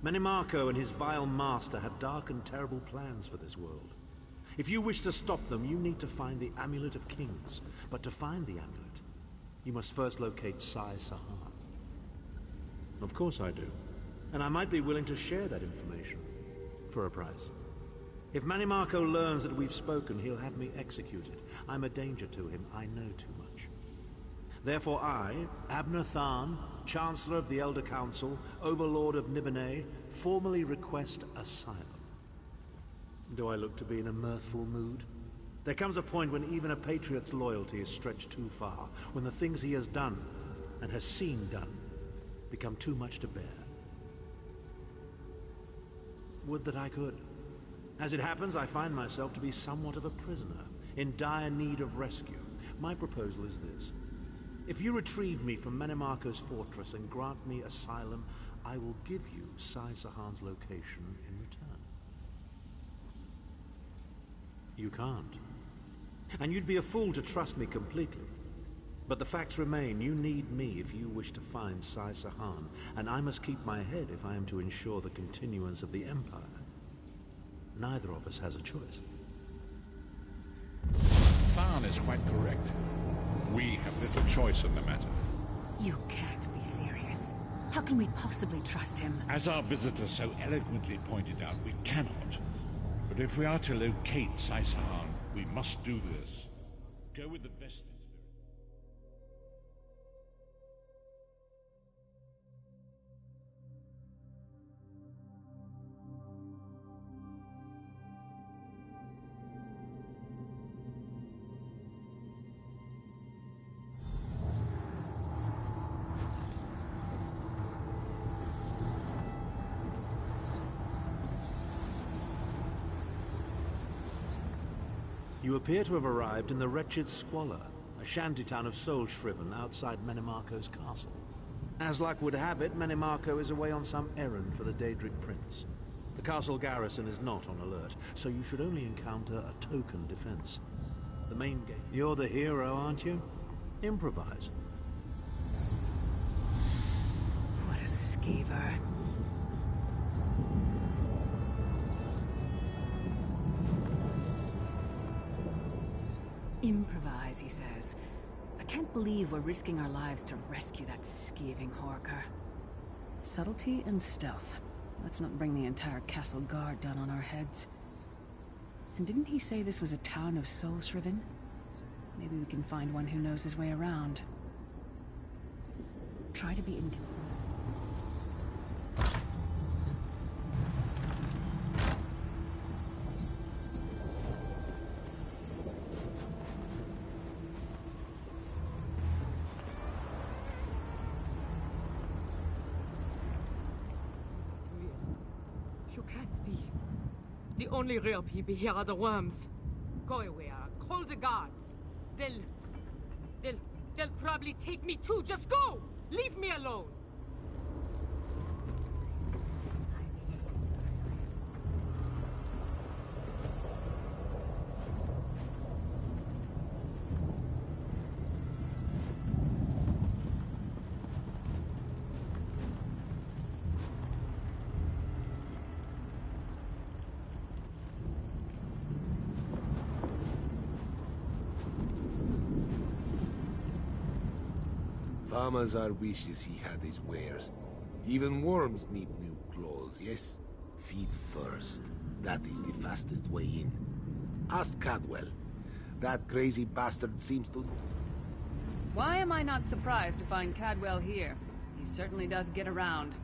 Menimarco and his vile master have dark and terrible plans for this world. If you wish to stop them, you need to find the Amulet of Kings. But to find the amulet, you must first locate Sai Sahan. Of course I do. And I might be willing to share that information. For a price. If Menimarco learns that we've spoken, he'll have me executed. I'm a danger to him. I know too much. Therefore I, Abnur Than, Chancellor of the Elder Council, Overlord of Nibene, formally request asylum. Do I look to be in a mirthful mood? There comes a point when even a patriot's loyalty is stretched too far, when the things he has done, and has seen done, become too much to bear. Would that I could. As it happens, I find myself to be somewhat of a prisoner, in dire need of rescue. My proposal is this. If you retrieve me from Menimarco's fortress and grant me asylum, I will give you Sai Sahan's location in return. You can't. And you'd be a fool to trust me completely. But the facts remain, you need me if you wish to find Sai Sahan, and I must keep my head if I am to ensure the continuance of the Empire. Neither of us has a choice. Than is quite correct. We have little choice in the matter. You can't be serious. How can we possibly trust him? As our visitor so eloquently pointed out, we cannot. But if we are to locate Sai Sahan, we must do this. Go with the Vestige. You appear to have arrived in the wretched Squalor, a shantytown of Soulshriven outside Menimarco's castle. As luck would have it, Menimarco is away on some errand for the Daedric Prince. The castle garrison is not on alert, so you should only encounter a token defense. The main gate. You're the hero, aren't you? Improvise. What a skeever. Improvise, he says. I can't believe we're risking our lives to rescue that skeeving Horker. Subtlety and stealth. Let's not bring the entire castle guard down on our heads. And didn't he say this was a town of Soulshriven? Maybe we can find one who knows his way around. Try to be inconsiderate. You can't be. The only real people here are the worms. Go away, call the guards. They'll probably take me too. Just go! Leave me alone! Farmazar wishes he had his wares. Even worms need new clothes, yes? Feed first. That is the fastest way in. Ask Cadwell. That crazy bastard seems to... Why am I not surprised to find Cadwell here? He certainly does get around.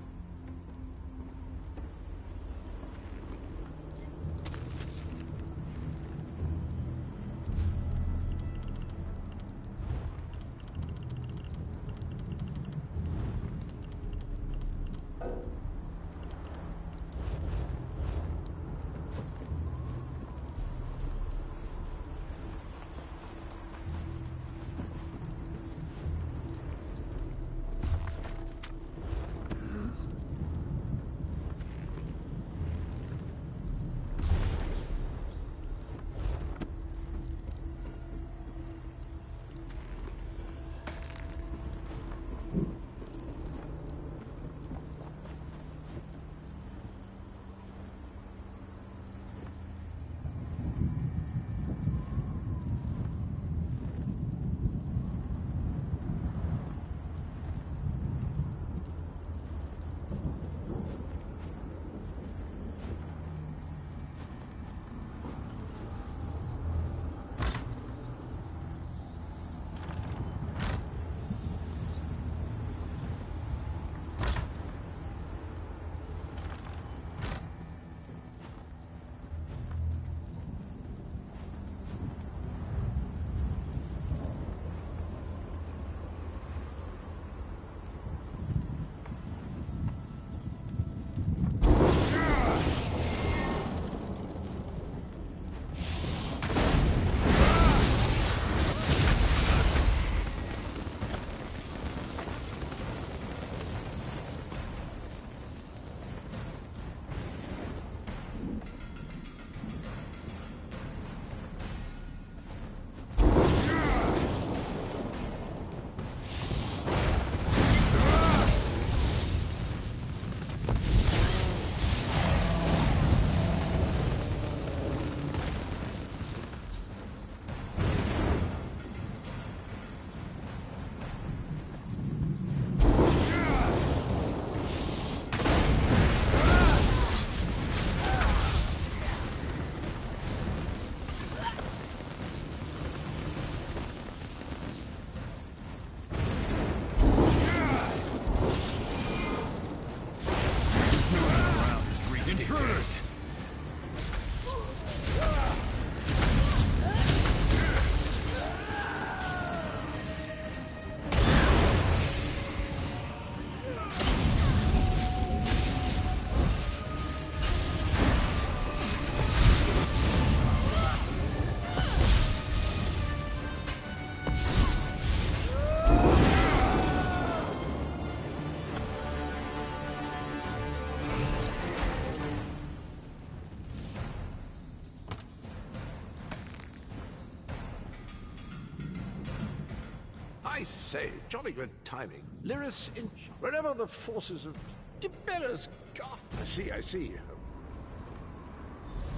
I say, jolly good timing. Lyris, in wherever the forces of Tiberius... God, I see.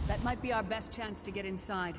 That might be our best chance to get inside.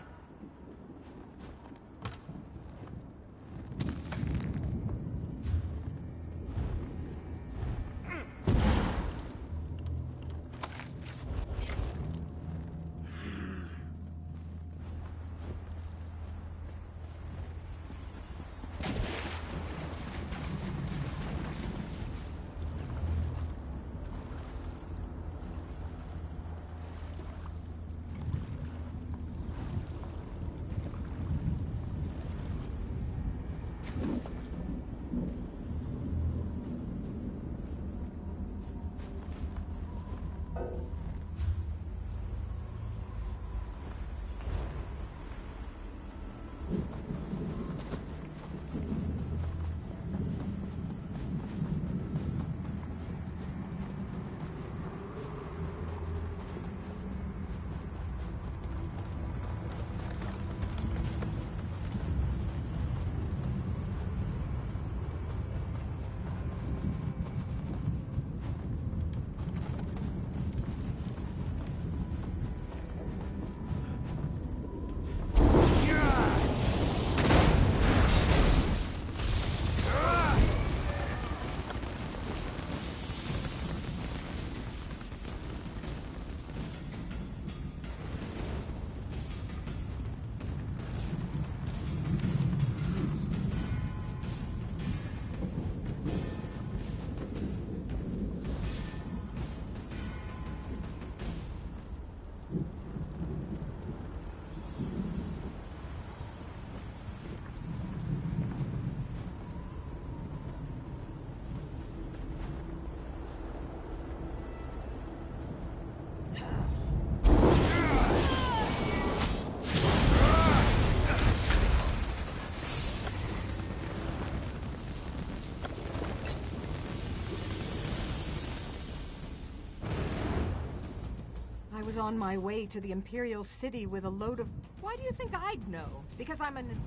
I was on my way to the Imperial City with a load of... Why do you think I'd know? Because I'm an...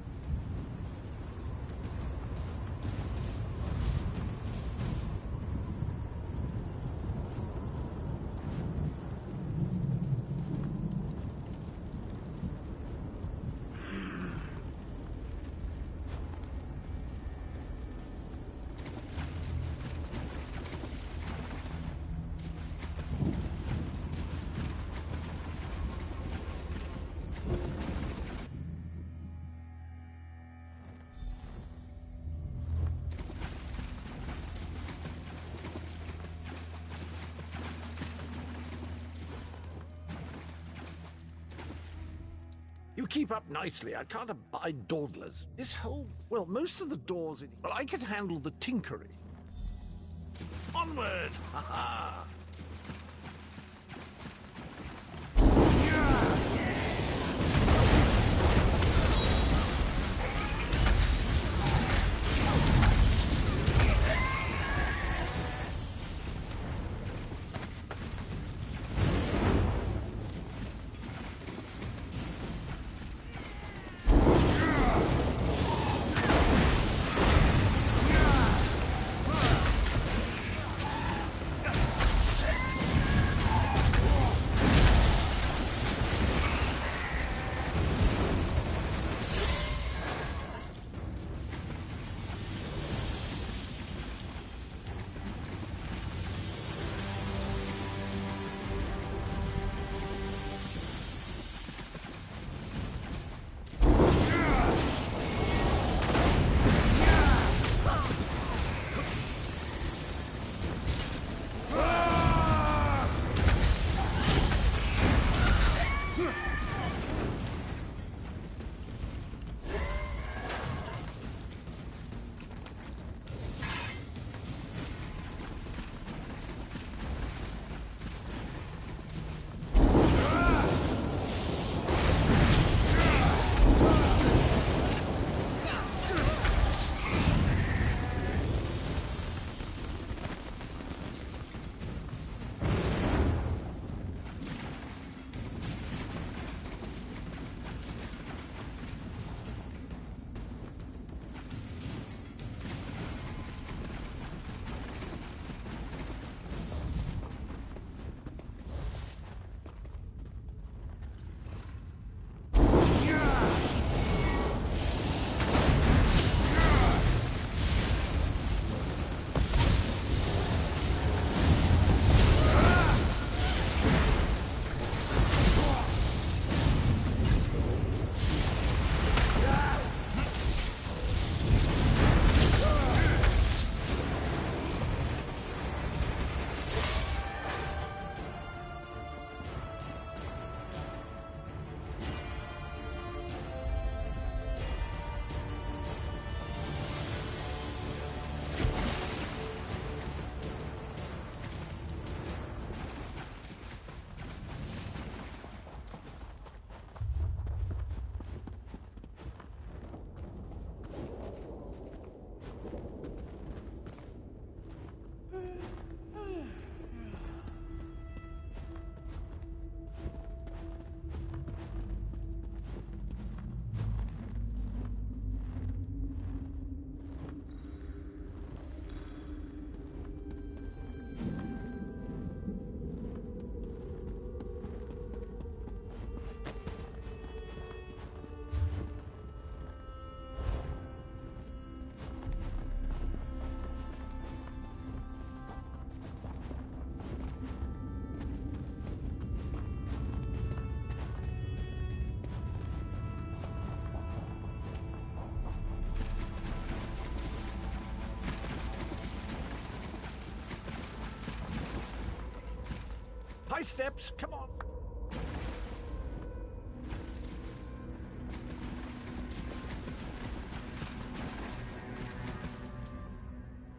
You keep up nicely. I can't abide dawdlers. This whole... well, most of the doors... Well, I can handle the tinkery. Onward! Ha ha! High steps, come on.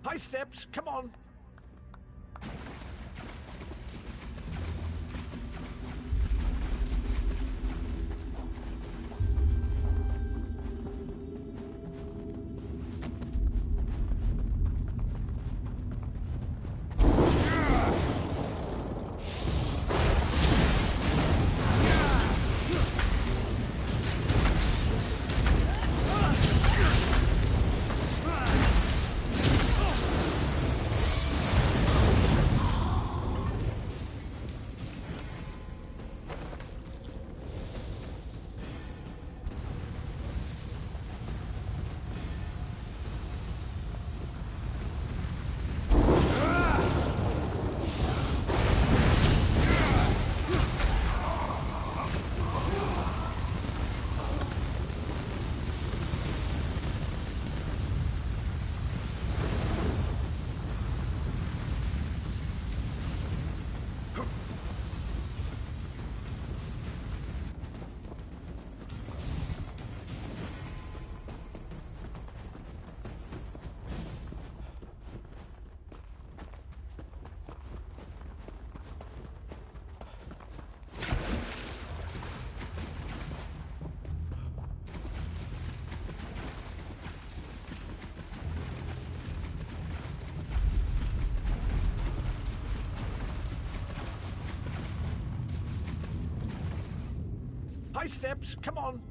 High steps, come on. High steps, come on.